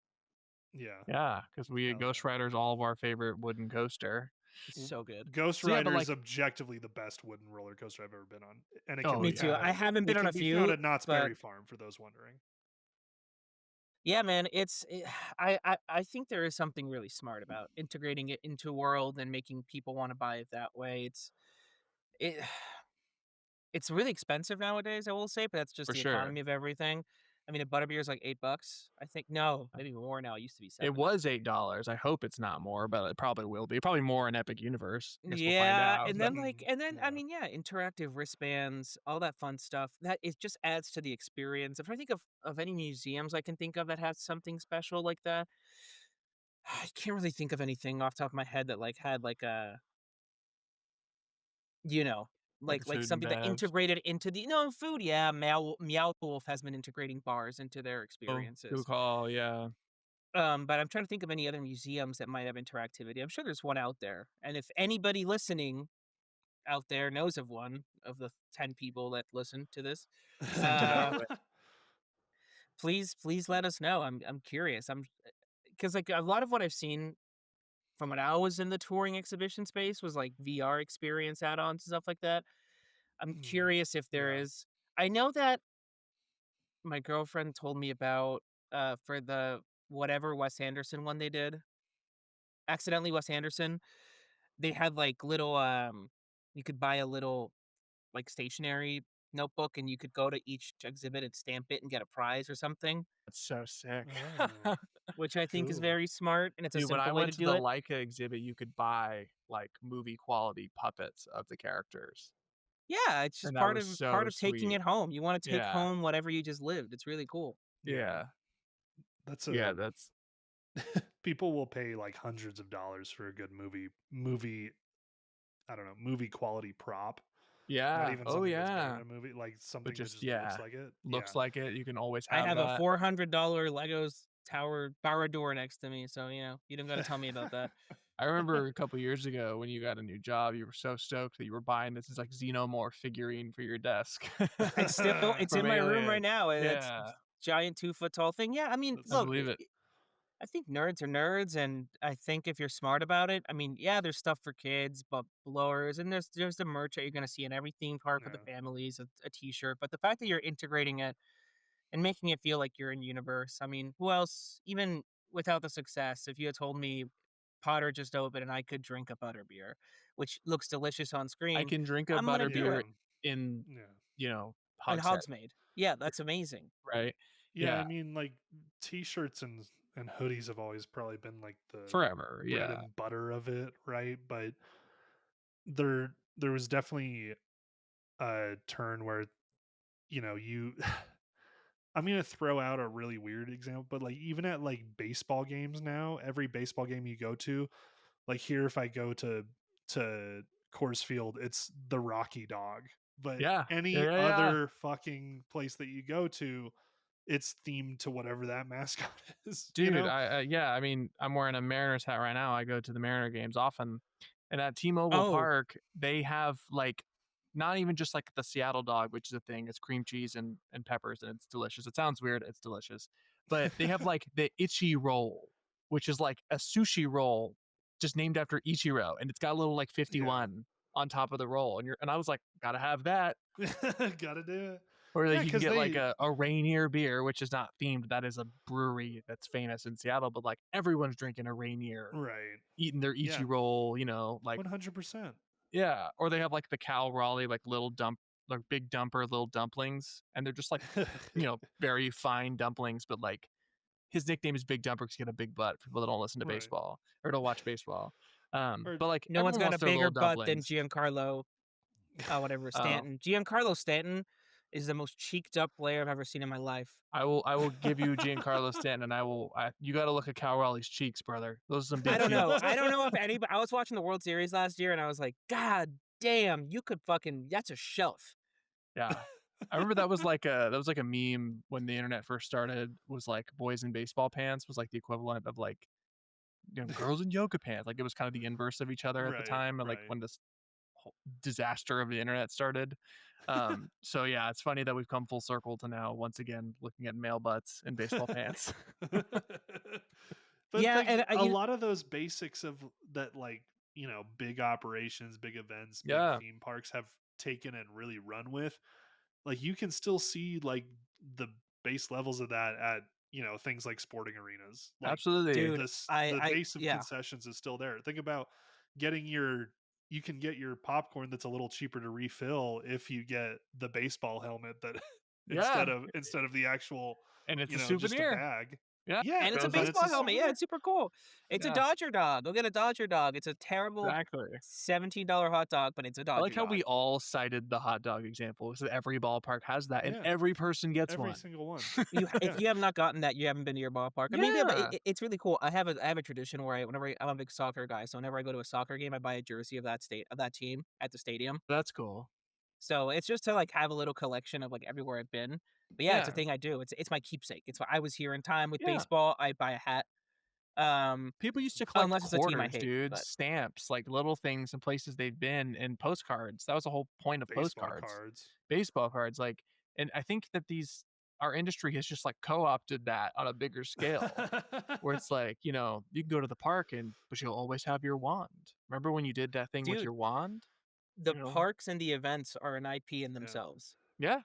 S1: Yeah,
S2: Yeah, because we at
S1: hell
S2: Ghost Rider's all of our favorite wooden coaster.
S3: It's
S1: yeah.
S3: so good.
S1: Ghost
S2: So yeah, but
S1: Rider is
S2: like,
S1: objectively the best wooden roller coaster I've ever been on, and it can
S2: oh
S3: Me
S1: be
S3: too.
S1: found
S2: yeah,
S3: I
S1: at
S3: haven't been
S1: it
S3: on
S1: can
S3: a
S1: be found
S3: few,
S1: at Knott's
S3: but
S1: Berry Farm for those wondering.
S3: yeah, man, I think there is something really smart about integrating it into a world and making people want to buy it that way. It it's really expensive nowadays, I will say, but that's just
S2: for
S3: the
S2: sure.
S3: economy of everything. I mean, a butterbeer is like $8. I think no, maybe more now. It used to be
S2: It
S3: 7.
S2: was $8. I hope it's not more, but it probably will be. Probably more in Epic Universe. I guess we'll find
S3: Yeah,
S2: out.
S3: and
S2: But
S3: then I
S1: Yeah.
S3: mean, yeah, interactive wristbands, all that fun stuff. That it just adds to the experience. If I think of any museums I can think of that have something special like that, I can't really think of anything off the top of my head that like had like a, you know,
S2: like a
S3: like
S2: food and
S3: something that
S2: bev.
S3: integrated into the no food. Yeah, Meow Wolf has been integrating bars into their
S2: Oh, good
S3: experiences.
S2: call. Yeah,
S3: But I'm trying to think of any other museums that might have interactivity. I'm sure there's one out there. And if anybody listening out there knows of one of the 10 people that listen to this, uh, please let us know. I'm curious. I'm because like a lot of what I've seen from when I was in the touring exhibition space was like VR experience add-ons and stuff like that. I'm
S1: Mhm.
S3: curious if there
S1: Yeah.
S3: is. I know that my girlfriend told me about for the whatever Wes Anderson one they did, accidentally Wes Anderson. They had like little you could buy a little like stationary notebook and you could go to each exhibit and stamp it and get a prize or something,
S2: that's so sick.
S1: Oh,
S3: which I think is
S1: cool.
S3: very smart and it's a
S2: Dude, when I
S3: simple way to
S2: went to
S3: do
S2: the
S3: it.
S2: Leica exhibit, you could buy like movie quality puppets of the characters,
S3: Yeah, it's just
S2: and that was
S3: part
S2: so
S3: of taking
S2: sweet.
S3: it home. You want to take
S2: Yeah,
S3: home whatever you just lived. It's really cool.
S1: Yeah.
S2: yeah,
S1: That's
S2: yeah.
S1: a
S2: That's
S1: people will pay like hundreds of dollars for a good movie, I don't know, movie quality prop. Not
S2: yeah.
S1: even
S2: Oh
S1: something that's been in
S2: yeah.
S1: a movie, like
S2: But
S1: something that
S2: just
S1: just looks
S2: yeah,
S1: like it. Yeah.
S2: looks like it. You can always
S3: I
S2: have
S3: have a
S2: that.
S3: $400 Legos Tower Barrador next to me, so you don't got to tell me about that.
S2: I remember a couple years ago when you got a new job, you were so stoked that you were buying this like xenomorph figurine for your desk
S3: It's
S2: from
S3: in my room right
S2: Alien.
S3: now. It's
S2: Yeah,
S3: giant 2 foot tall thing. Yeah, I mean,
S1: That's
S2: I
S3: look,
S1: so
S2: believe
S1: cool.
S2: it.
S3: I think nerds are nerds, and I think if you're smart about it, I mean, yeah, there's stuff for kids, but blowers, and there's the merch that you're gonna see in every theme park with the
S1: Yeah.
S3: families, a T-shirt. But the fact that you're integrating it and making it feel like you're in universe, I mean, who else? Even without the success, if you had told me Potter just opened, and I could drink a butterbeer, which looks delicious on
S2: I
S3: screen.
S2: can drink a
S3: I'm gonna do
S1: Yeah.
S2: butterbeer
S3: it.
S2: in,
S1: Yeah.
S3: And
S2: Hogshead,
S3: Hogsmeade. Yeah, that's amazing.
S2: right?
S1: Yeah,
S2: Yeah,
S1: I mean, like t-shirts and hoodies have always probably been like the
S2: forever.
S1: bread
S2: Yeah,
S1: and butter of it, right? But there was definitely a turn where you I'm gonna throw out a really weird example, but like even at like baseball games now, every baseball game you go to, like here, if I go to Coors Field, it's the Rocky Dog. But
S2: yeah, yeah,
S1: any
S2: yeah, yeah.
S1: other fucking place that you go to, it's themed to whatever that mascot is. You
S2: Dude,
S1: know?
S2: yeah, I mean, I'm wearing a Mariners hat right now. I go to the Mariner games often. And at T-Mobile
S3: Oh,
S2: Park, they have like not even just like the Seattle dog, which is a thing. It's cream cheese and peppers and it's delicious. It sounds weird, it's delicious. But they have like the Ichi roll, which is like a sushi roll just named after Ichiro and it's got a little like
S1: Yeah.
S2: 51 on top of the roll and I was like, got to have that.
S1: Gotta do it.
S2: Or
S1: Yeah,
S2: like you can
S1: because
S2: get like
S1: they
S2: a Rainier beer, which is not themed. That is a brewery that's famous in Seattle, but like everyone's drinking a Rainier,
S1: right.
S2: eating their
S1: Yeah.
S2: Ichiro, like
S1: 100%.
S2: yeah. Or they have like the Cal Raleigh, like like big dumper, little dumplings, and they're just like very fine dumplings. But like his nickname is Big Dumper because he got a big butt. For people that don't listen to
S1: Right.
S2: baseball or don't watch baseball,
S1: Or
S2: but like
S3: no one's
S2: everyone
S3: got a
S2: wants their
S3: bigger
S2: little
S3: butt than
S2: dumplings.
S3: Giancarlo, whatever,
S2: Oh,
S3: Stanton. Giancarlo Stanton is the most cheeked up player I've ever seen in my life.
S2: I will give you Giancarlo Stanton, and you got to look at Cal Raleigh's cheeks, brother. Those are some big
S3: I don't
S2: teeth.
S3: know. I don't know if anybody. I was watching the World Series last year, and I was like, God damn, you could fucking. That's a shelf.
S2: Yeah. I remember that was like a meme when the internet first started, was like boys in baseball pants was like the equivalent of like girls in yoga pants. Like it was kind of the inverse of each other at the
S1: right,
S2: time, and like
S1: right.
S2: when this whole disaster of the internet started. So yeah, it's funny that we've come full circle to now once again looking at male butts in baseball pants.
S1: But
S3: Yeah,
S1: like
S3: and
S1: a lot of those basics of that, like, big operations, big events, big
S2: Yeah,
S1: theme parks have taken and really run with, like you can still see like the base levels of that at things like sporting arenas. Like
S2: absolutely.
S3: dude,
S1: the base of
S3: yeah,
S1: concessions is still there. Think about getting your you can get your popcorn that's a little cheaper to refill if you get the baseball helmet that
S2: Yeah,
S1: instead of the actual,
S2: and it's a
S1: just a
S2: souvenir.
S1: bag.
S2: Yeah,
S1: Yeah,
S3: and it's a
S2: goes
S1: and
S2: up.
S1: it's a
S3: baseball helmet. Yeah,
S1: souvenir.
S3: it's super cool. It's a
S2: Yeah,
S3: Dodger dog. Go get a Dodger dog. It's a terrible
S2: exactly.
S3: $17 hot dog, but it's a
S2: I like
S3: Dodger
S2: how
S3: dog.
S2: we all cited the hot dog example because every ballpark has that, and
S1: Yeah,
S2: every person gets
S1: every
S2: one.
S1: single one.
S3: If
S1: Yeah.
S3: you have not gotten that, you haven't been to your ballpark. I mean, yeah, but
S2: Yeah,
S3: it's really cool. I have a tradition where I'm a big soccer guy, so whenever I go to a soccer game, I buy a jersey of that team at the stadium.
S2: that's cool.
S3: So it's just to like have a little collection of like everywhere I've been. But yeah, it's a
S2: Yeah,
S3: thing I do. It's my keepsake. It's I was here in time with
S2: yeah.
S3: baseball. I buy a hat. Um,
S2: People used to collect
S3: unless it's a team I
S2: quarters,
S3: hate.
S2: dude,
S3: But
S2: stamps, like little things and places they've been, and postcards. That was the whole point of
S1: Baseball
S2: postcards,
S1: cards.
S2: baseball cards. Like, and I think that our industry has just like co-opted that on a bigger scale, where it's like you can go to the park but you'll always have your wand. Remember when you did that thing with
S3: dude,
S2: your wand?
S3: the
S2: You know?
S3: parks and the events are an IP in
S1: Yeah.
S3: themselves.
S2: Yeah.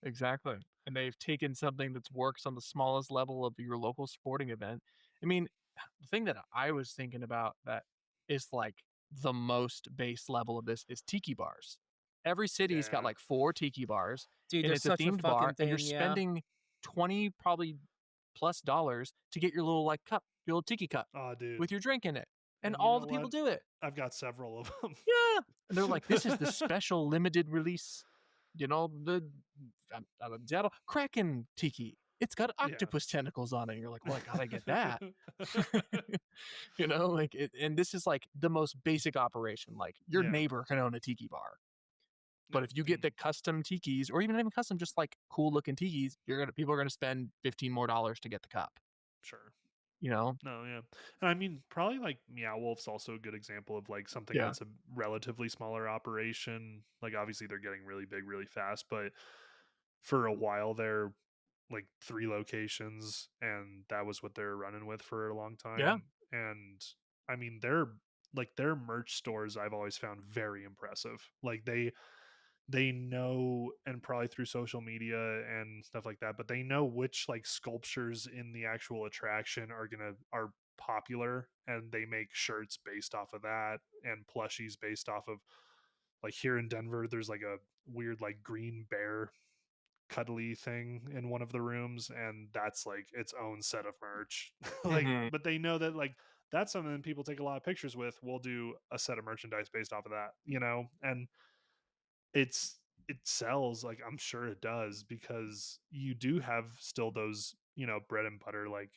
S2: Exactly. And they've taken something that works on the smallest level of your local sporting event. I mean, the thing that I was thinking about that is like the most base level of this is tiki bars. Every city's got
S1: Yeah.
S2: like 4 tiki bars
S3: Dude,
S2: and
S3: there's
S2: it's a
S3: such a
S2: themed bar
S3: fucking
S2: and you're
S3: thing. Yeah,
S2: spending 20 probably plus dollars to get your little like cup, your little tiki cup
S1: Oh, dude.
S2: with your drink in it. And
S1: And you
S2: all
S1: know
S2: the people
S1: what?
S2: do it.
S1: I've got several of them.
S2: Yeah. And they're like, this is the special limited release, the Seattle Kraken tiki. It's got
S1: Yeah.
S2: octopus tentacles on it. And you're like, well, I gotta get that. Like, and this is like the most basic operation. Like, your
S1: Yeah.
S2: neighbor can own a tiki bar, but
S1: No,
S2: if you get the custom tikis, or even custom, just like cool looking tikis, people are gonna spend $15 more to get the cup.
S1: sure.
S2: You know?
S1: No, yeah. And I mean, probably like Meow Wolf's also a good example of like something
S2: Yeah.
S1: that's a relatively smaller operation. Like obviously they're getting really big really fast, but for a while they're like 3 locations and that was what they're running with for a long
S2: Yeah.
S1: time. And I mean, their merch stores I've always found very impressive. Like they know, and probably through social media and stuff like that, but they know which like sculptures in the actual attraction are popular, and they make shirts based off of that and plushies based off of, like, here in Denver there's like a weird like green bear cuddly thing in one of the rooms, and that's like its own set of merch. Like,
S2: Hmm.
S1: but they know that like that's something people take a lot of pictures with. We'll do a set of merchandise based off of that, and it's it sells, like, I'm sure it does, because you do have still those, bread and butter, like,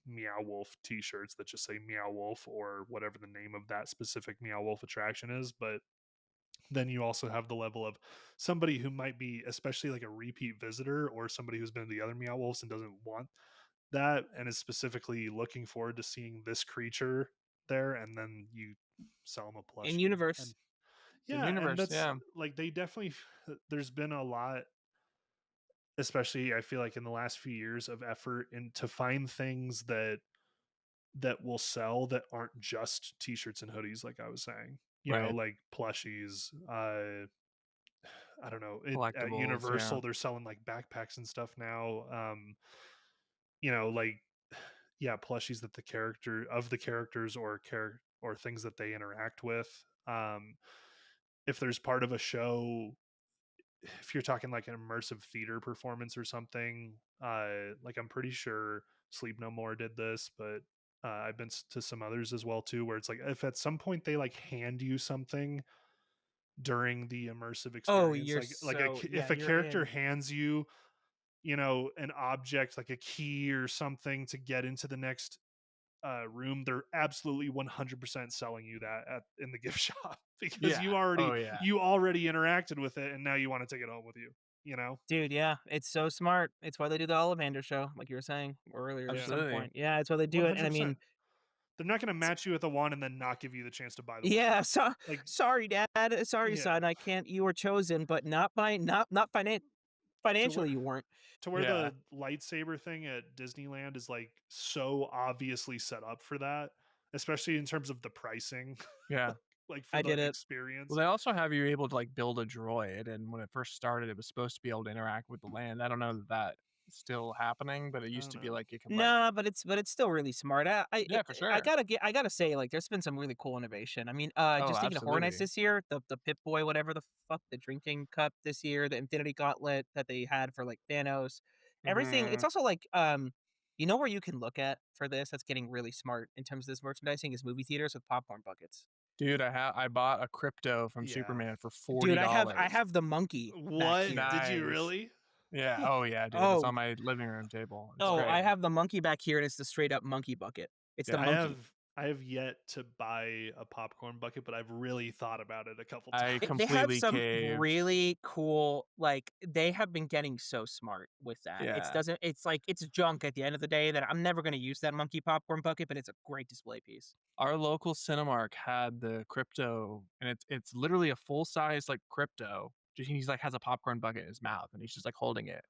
S1: Meow Wolf t-shirts that just say Meow Wolf or whatever the name of that specific Meow Wolf attraction is. But then you also have the level of somebody who might be, especially like a repeat visitor or somebody who's been to the other Meow Wolves and doesn't want that and is specifically looking forward to seeing this creature there, and then you sell them a
S3: In
S1: plushie. And
S3: universe.
S2: In
S1: yeah, and
S2: universe,
S1: that's
S2: yeah,
S1: like they definitely there's been a lot, especially I feel like in the last few years, of effort in to find things that will sell that aren't just t-shirts and hoodies, like I was saying.
S2: right.
S1: Like plushies, I don't know. At
S2: Collectibles, yeah,
S1: Universal, they're selling like backpacks and stuff now. Like, yeah, plushies that the characters or things that they interact with. If there's part of a show, if you're talking like an immersive theater performance or something, like I'm pretty sure Sleep No More did this, but I've been to some others as well too, where it's like if at some point they like hand you something during the immersive
S3: Oh,
S1: experience,
S3: you're
S1: like
S3: so yeah,
S1: if a
S3: you're
S1: character
S3: in.
S1: hands you, an object like a key or something to get into the next room, they're absolutely 100% selling you that in the gift shop, because
S2: yeah.
S1: you already
S2: Oh yeah,
S1: you already interacted with it and now you want to take it home with you. you know
S3: Dude, yeah, it's so smart. It's why they do the Ollivander show, like you were saying earlier at
S1: yeah,
S3: some
S2: absolutely.
S3: point. Yeah, it's why they do it. And I
S1: 100%.
S3: mean,
S1: They're not going to match you with a wand and then not give you the chance to buy the wand.
S3: yeah, so
S1: Like,
S3: sorry, Dad. Sorry,
S1: yeah,
S3: son. I can't. You were chosen, but not by not
S1: to where
S3: financially. You weren't.
S2: Yeah,
S1: the lightsaber thing at Disneyland is like so obviously set up for that, especially in terms of the pricing,
S2: yeah.
S1: like for
S3: I
S1: the
S3: did it.
S2: Well,
S1: experience.
S2: they also have you able to like build a droid, and when it first started, it was supposed to be able to interact with the land. I don't know that that's still happening, but it
S1: I
S2: used
S1: don't
S2: to be
S1: know.
S2: like you could like,
S3: Nah, but it's still really smart.
S2: yeah, for sure.
S3: I gotta say, like, there's been some really cool innovation. I mean,
S2: Oh,
S3: just thinking of Horror Nights
S2: absolutely.
S3: this year, the Pip Boy, whatever the fuck, the drinking cup this year, the Infinity Gauntlet that they had for like Thanos, everything. It's
S2: Hmm.
S3: also like, you know where you can look at for this that's getting really smart in terms of this merchandising is movie theaters with popcorn buckets.
S2: Dude, I bought a crypto from
S1: Yeah.
S2: Superman for
S3: Dude,
S2: $40.
S3: I have the monkey back
S1: What?
S3: here.
S1: Did you
S2: Nice.
S1: really?
S2: Yeah. Oh yeah, dude. It's
S3: Oh,
S2: on my living room table. It's
S3: oh,
S2: great.
S3: I have the monkey back here, and it's the straight up monkey bucket. It's the
S2: Yeah.
S3: monkey.
S1: I have yet to buy a popcorn bucket, but I've really thought about it a couple
S2: I
S3: They have
S2: completely
S3: some
S2: caved.
S3: really cool, like, they have been getting so smart with that.
S2: Yeah.
S3: It's like it's junk at the end of the day that I'm never gonna use that monkey popcorn bucket, but it's a great display piece.
S2: Our local Cinemark had the crypto, and it's literally a full size like crypto. He's like has a popcorn bucket in his mouth, and he's just like holding it.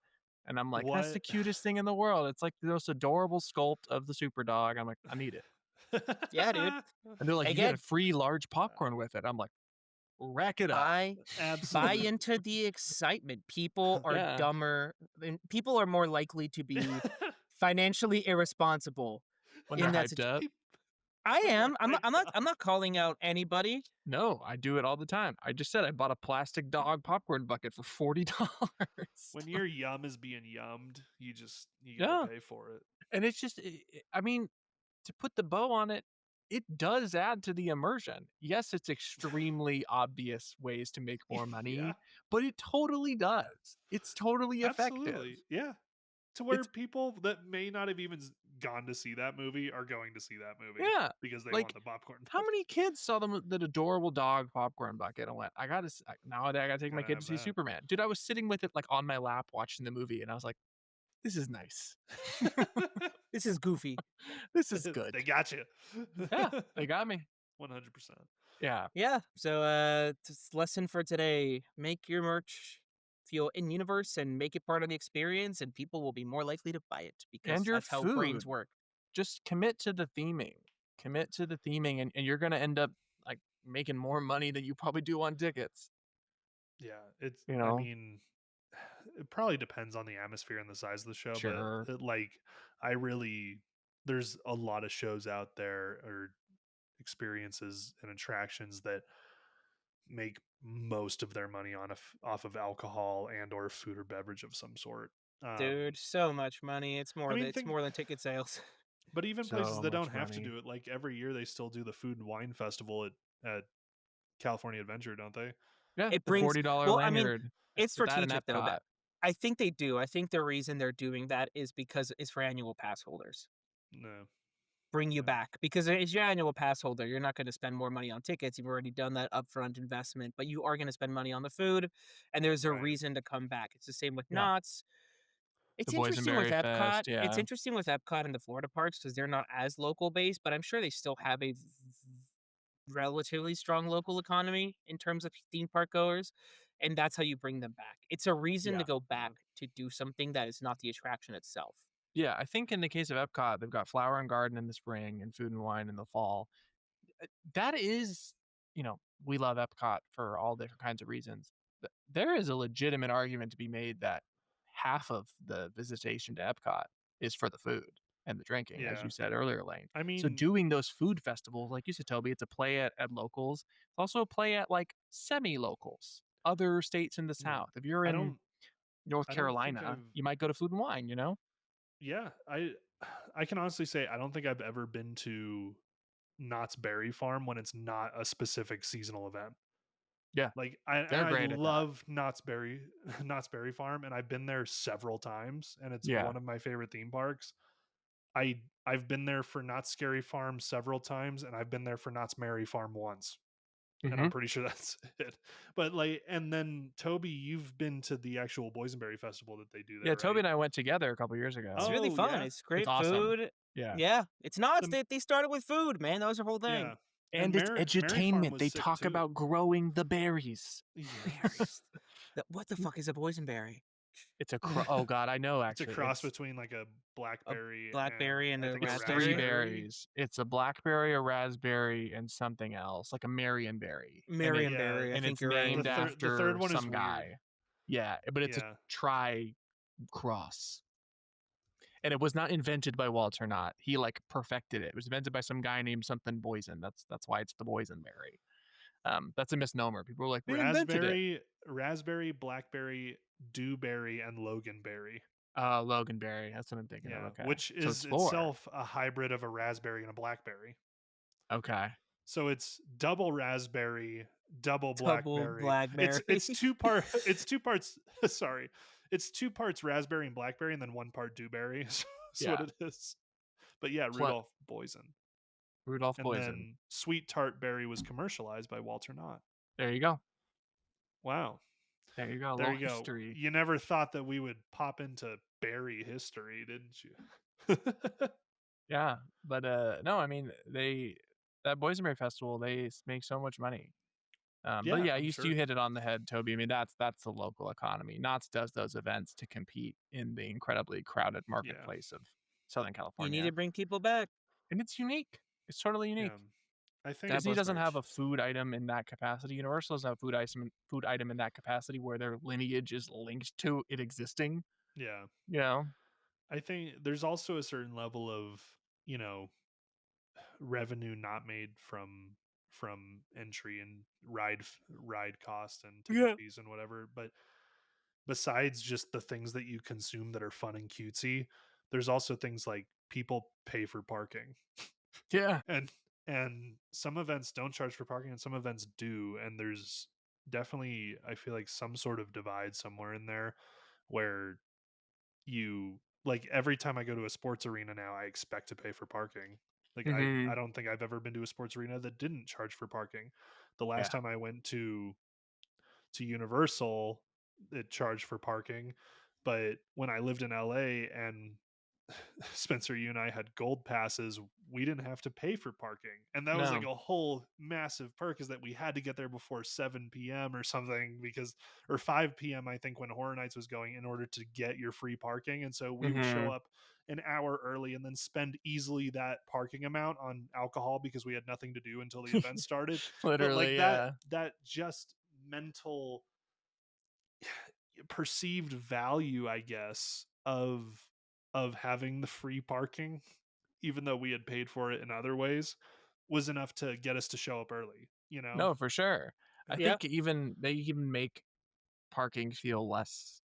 S2: And I'm like, that's the
S1: What?
S2: cutest thing in the world. It's like the most adorable sculpt of the super dog. I'm like, I need it.
S3: Yeah, dude.
S2: And they're like, you get a
S3: Again,
S2: free large popcorn with it. I'm like, rack it up.
S3: buy buy
S1: Absolutely.
S3: into the excitement. People are
S2: Yeah.
S3: dumber and people are more likely to be financially irresponsible
S2: When they're
S3: in that
S2: hyped up.
S3: situation.
S1: Peop-
S3: I
S1: when they're
S3: am. I'm not, I'm
S1: hyped
S3: not
S1: up.
S3: I'm not calling out anybody.
S2: No, I do it all the time. I just said I bought a plastic dog popcorn bucket for $40.
S1: When your yum is being yummed, you got to
S2: Yeah.
S1: pay for it.
S2: And it's just, I mean, to put the bow on it, it does add to the immersion. Yes, it's extremely obvious ways to make more
S1: Yeah,
S2: money, but it totally does. It's totally effective.
S1: absolutely. Yeah. To where
S2: It's,
S1: people that may not have even gone to see that movie are going to see that movie
S2: yeah.
S1: because they want
S2: Like,
S1: the popcorn
S2: how
S1: bucket.
S2: many kids saw that adorable dog popcorn bucket and went, now I gotta take my
S1: Gotta
S2: kid to
S1: have
S2: see
S1: that.
S2: Superman. Dude, I was sitting with it like on my lap watching the movie, and I was like, this is nice.
S3: This is goofy.
S2: This is good.
S1: They got you.
S2: Yeah, they got me.
S1: 100%.
S2: Yeah.
S3: Yeah. So lesson for today. Make your merch feel in universe and make it part of the experience and people will be more likely to buy it
S2: And
S3: because
S2: your
S3: that's how brains
S2: food.
S3: work.
S2: Just commit to the theming. Commit to the theming, and you're gonna end up like making more money than you probably do on tickets.
S1: Yeah,
S2: You
S1: I
S2: know?
S1: mean, it probably depends on the atmosphere and the size of the show, but
S2: Sure.
S1: like, I really there's a lot of shows out there or experiences and attractions that make most of their money off of alcohol and or food or beverage of some sort.
S3: Dude, so much money.
S1: I mean,
S3: It's more than ticket sales.
S1: but even places
S2: So
S1: that don't
S2: much
S1: have to
S2: money.
S1: do it, like every year they still do the food and wine festival at California Adventure, don't they?
S2: Yeah,
S3: It
S2: the
S3: brings
S2: $40
S3: well, I mean,
S2: lanyard.
S3: it's
S2: Put that in
S3: strategic though. That
S2: Epcot.
S3: I think they do. I think the reason they're doing that is because it's for annual pass holders.
S1: No,
S3: Bring you
S1: no,
S3: back because as your annual pass holder, you're not going to spend more money on tickets. You've already done that upfront investment, but you are going to spend money on the food, and there's a
S1: right.
S3: reason to come back. It's the same with
S2: Yeah.
S3: Knott's.
S2: The
S3: It's interesting with
S2: Boysenberry
S3: Epcot.
S2: Fest.
S3: It's
S2: Yeah.
S3: interesting with Epcot and the Florida parks because they're not as local based, but I'm sure they still have a relatively strong local economy in terms of theme park goers, and that's how you bring them back. It's a reason to
S2: Yeah.
S3: go
S1: Yeah.
S3: back to do something that is not the attraction itself.
S2: Yeah. I think in the case of Epcot, they've got Flower and Garden in the spring and Food and Wine in the fall. That is, we love Epcot for all different kinds of reasons. There is a legitimate argument to be made that half of the visitation to Epcot is for the food and the drinking, as
S1: Yeah.
S2: you said earlier, Lane.
S1: I
S2: So
S1: mean,
S2: doing those food festivals, like you said, Toby, it's a play at locals. It's also a play at like semi-locals, other states in the
S1: yeah.
S2: South. If you're
S1: I
S2: in
S1: don't
S2: North
S1: I don't think
S2: Carolina,
S1: I've
S2: you might go to Food and Wine,
S1: yeah, I can honestly say I don't think I've ever been to Knott's Berry Farm when it's not a specific seasonal event.
S2: Yeah,
S1: Like and
S2: they're
S1: I
S2: great at that.
S1: love Knott's Berry Knott's Berry Farm, and I've been there several times, and it's
S2: Yeah.
S1: one of my favorite theme parks. I've been there for Knott's Scary Farm several times, and I've been there for Knott's Merry Farm once, and
S2: Hmm.
S1: I'm pretty sure that's it. But like, and then Toby, you've been to the actual Boysenberry Festival that they do
S2: Yeah,
S1: there,
S2: Toby
S1: right?
S2: and I went together a couple years ago.
S3: It's really
S1: Oh
S3: fun.
S1: yeah,
S3: It's
S2: It's
S3: great
S2: awesome.
S3: food.
S2: Yeah.
S3: Yeah, it's nuts.
S1: the
S3: They started with food, man. That was their whole thing.
S1: yeah, and
S2: And it's
S1: Merry Farm
S2: edutainment.
S1: was
S2: They
S1: sick
S2: talk
S1: too.
S2: about growing the berries.
S1: Yes.
S3: Berries. What the fuck is a boysenberry?
S2: It's oh god, I know
S1: It's a
S2: actually.
S1: cross
S2: It's
S1: between like a
S3: A
S1: blackberry and
S3: blackberry and
S1: I
S3: a
S1: think a
S2: it's three
S3: raspberry?
S1: raspberry.
S2: berries. It's a blackberry, a raspberry, and something else, like a Marionberry.
S1: Yeah,
S3: Marionberry. I
S2: And
S3: think
S2: it's
S3: you're right.
S2: named
S1: the third
S2: after
S1: one is
S2: some
S1: weird.
S2: guy. Yeah, but it's a
S1: Yeah.
S2: cross. And it was not invented by Walter Knott. He like perfected it. It was invented by some guy named something Boysen. That's why it's the Boysenberry. That's a misnomer. People were like, they invented it.
S1: Raspberry, blackberry, dewberry, and loganberry.
S2: Loganberry. That's what I'm thinking of.
S1: Yeah,
S2: Okay.
S1: which
S2: So it's
S1: is
S2: four.
S1: itself a hybrid of a raspberry and a blackberry.
S2: Okay.
S1: So it's double raspberry, double
S3: Double
S1: blackberry.
S3: blackberry.
S1: It's two parts. Sorry, it's two parts raspberry and blackberry, and then one part dewberry. That's
S2: Yeah.
S1: what it is. But yeah,
S2: Pl-
S1: Rudolph Boysen.
S2: Rudolph
S1: And
S2: Boysen.
S1: then Sweet Tart Berry was commercialized by Walter Knott.
S2: There you go.
S1: Wow.
S2: There you go. A
S1: There
S2: little
S1: you go.
S2: history.
S1: You never thought that we would pop into berry history, didn't you?
S2: Yeah. But no, I mean that Boysenberry Festival, they make so much money. But
S1: Yeah,
S2: yeah,
S1: I'm
S2: you
S1: sure.
S2: hit it on the head, Toby. I mean, that's the local economy. Knott's does those events to compete in the incredibly crowded marketplace of Southern
S3: You need
S2: California.
S3: to bring people back.
S2: And it's unique. It's totally unique.
S1: Yeah. I think
S2: Disney doesn't have a food item in that capacity. Universal doesn't have a food item in that capacity where their lineage is linked to it existing.
S1: Yeah.
S2: You know?
S1: I think there's also a certain level of, you know, revenue not made from entry and ride cost and ticket
S2: Yeah.
S1: fees and whatever, but besides just the things that you consume that are fun and cutesy, there's also things like people pay for parking.
S2: Yeah.
S1: And some events don't charge for parking and some events do, and there's definitely, I feel like, some sort of divide somewhere in there where you, like, every time I go to a sports arena now I expect to pay for parking. Like
S2: Mm-hmm.
S1: I don't think I've ever been to a sports arena that didn't charge for parking. The
S2: Yeah.
S1: last time I went to Universal, it charged for parking, but when I lived in LA and Spencer, you and I had gold passes, we didn't have to pay for parking. And that was like
S2: No.
S1: a whole massive perk, is that we had to get there before 7 p.m. or something, because, or 5 p.m., I think, when Horror Nights was going, in order to get your free parking. And so we would show
S2: Mm-hmm.
S1: up an hour early and then spend easily that parking amount on alcohol because we had nothing to do until the event started. But like
S2: Literally, yeah.
S1: that just mental perceived value, I guess, of having the free parking, even though we had paid for it in other ways, was enough to get us to show up early, you know?
S2: No, for sure. I
S3: Yep.
S2: think they even make parking feel less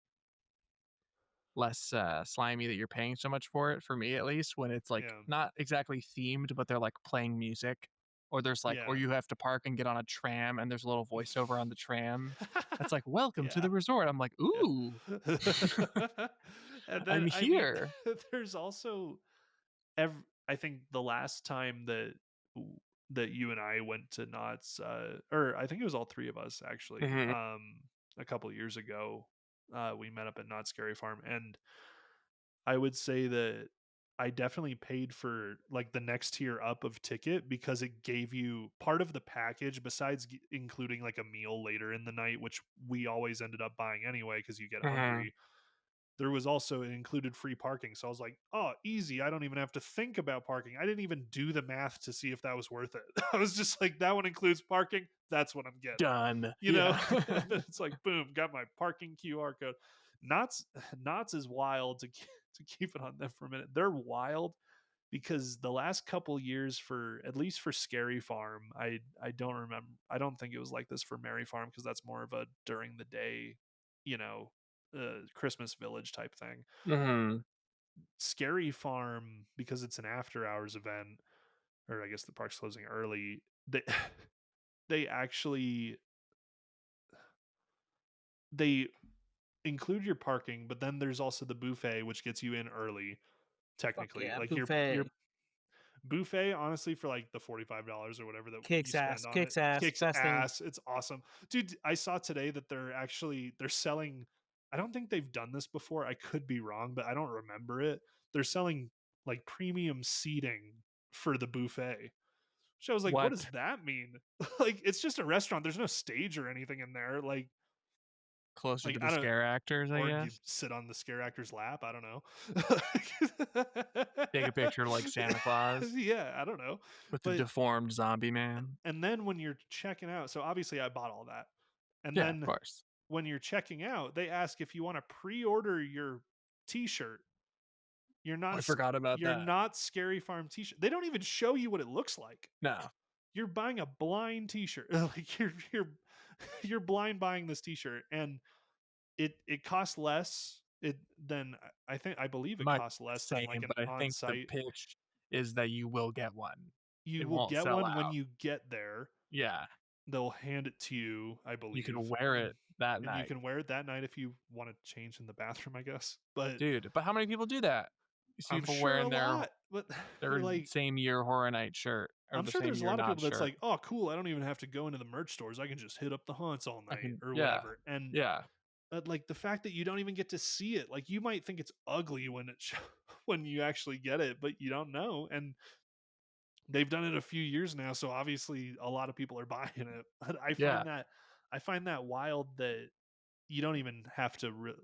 S2: slimy that you're paying so much for it, for me at least, when it's like
S1: Yeah.
S2: not exactly themed, but they're like playing music, or there's like, or
S1: Yeah.
S2: you have to park and get on a tram and there's a little voiceover on the tram that's like, welcome to
S1: Yeah.
S2: the resort. I'm like,
S1: Yeah.
S2: ooh,
S1: And then
S2: I'm
S1: I mean,
S2: here.
S1: there's also I think the last time that you and I went to Knott's, or I think it was all three of us actually,
S2: Hmm.
S1: a couple years ago, we met up at Knott's Scary Farm, and I would say that I definitely paid for like the next tier up of ticket because it gave you part of the package besides including like a meal later in the night, which we always ended up buying anyway because you get
S2: Hmm.
S1: hungry. There was also it included free parking. So I was like, oh, easy. I don't even have to think about parking. I didn't even do the math to see if that was worth it. I was just like, that one includes parking. That's what I'm getting.
S2: Done.
S1: You know?
S2: Yeah.
S1: And then it's like, boom, got my parking QR code. Knott's Knott's is wild to keep it on them for a minute. They're wild because the last couple years for at least for Scary Farm, I don't remember. I don't think it was like this for Merry Farm because that's more of a during the day, you know, Christmas Village type thing.
S2: Hmm.
S1: Scary Farm, because it's an after hours event, or I guess the park's closing early. They they actually they include your parking, but then there's also the buffet, which gets you in early.
S3: Fuck
S1: Technically,
S3: yeah,
S1: like your
S3: buffet.
S1: buffet, honestly, for like the $45 or whatever that you
S3: Kicks
S1: spend
S3: ass,
S1: on it,
S3: kicks ass,
S1: kicks
S3: best thing.
S1: ass. It's awesome, dude. I saw today that they're selling. I don't think they've done this before. I could be wrong, but I don't remember it. They're selling like premium seating for the buffet. So I was like, what does
S2: What?
S1: that mean? Like, it's just a restaurant. There's no stage or anything in there.
S2: Closer
S1: Like
S2: to the
S1: I don't,
S2: scare actors, I
S1: or you
S2: guess.
S1: sit on the scare actor's lap. I don't know.
S2: Take a picture like Santa Claus
S1: Yeah, I don't know.
S2: with the
S1: But
S2: deformed zombie man.
S1: and then when you're checking out, so obviously I bought all that. And
S2: Yeah, of
S1: then
S2: course.
S1: when you're checking out, they ask if you want to pre-order your t-shirt. You're
S2: Oh, I
S1: not
S2: forgot about
S1: you're
S2: that.
S1: not Scary Farm t-shirt. They don't even show you what it looks like.
S2: No.
S1: You're buying a blind t-shirt. Like you're blind buying this t-shirt, and it costs less it than I believe it
S2: Might
S1: costs less than like
S2: same,
S1: an
S2: but I think the
S1: on-site.
S2: pitch is that you will get one.
S1: You
S2: It
S1: will
S2: won't
S1: get
S2: sell
S1: one when
S2: out.
S1: you get there.
S2: Yeah.
S1: They'll hand it to you, I
S2: You can
S1: believe,
S2: wear it that
S1: and you
S2: night.
S1: can wear it that night if you want to change in the bathroom, I guess. But
S2: Dude, but how many people do that? You see
S1: I'm
S2: people
S1: sure a
S2: wearing their
S1: lot. But
S2: their
S1: like
S2: same year Horror Night shirt or
S1: I'm
S2: the
S1: sure
S2: same
S1: there's a
S2: year
S1: lot of
S2: not
S1: people that's
S2: shirt.
S1: like, "Oh, cool, I don't even have to go into the merch stores. I can just hit up the haunts all
S2: I
S1: night
S2: can
S1: or
S2: yeah.
S1: whatever." And
S2: Yeah.
S1: like the fact that you don't even get to see it, like you might think it's ugly when when you actually get it, but you don't know. And they've done it a few years now, so obviously a lot of people are buying it. But
S2: Yeah.
S1: I find that wild that you don't even have to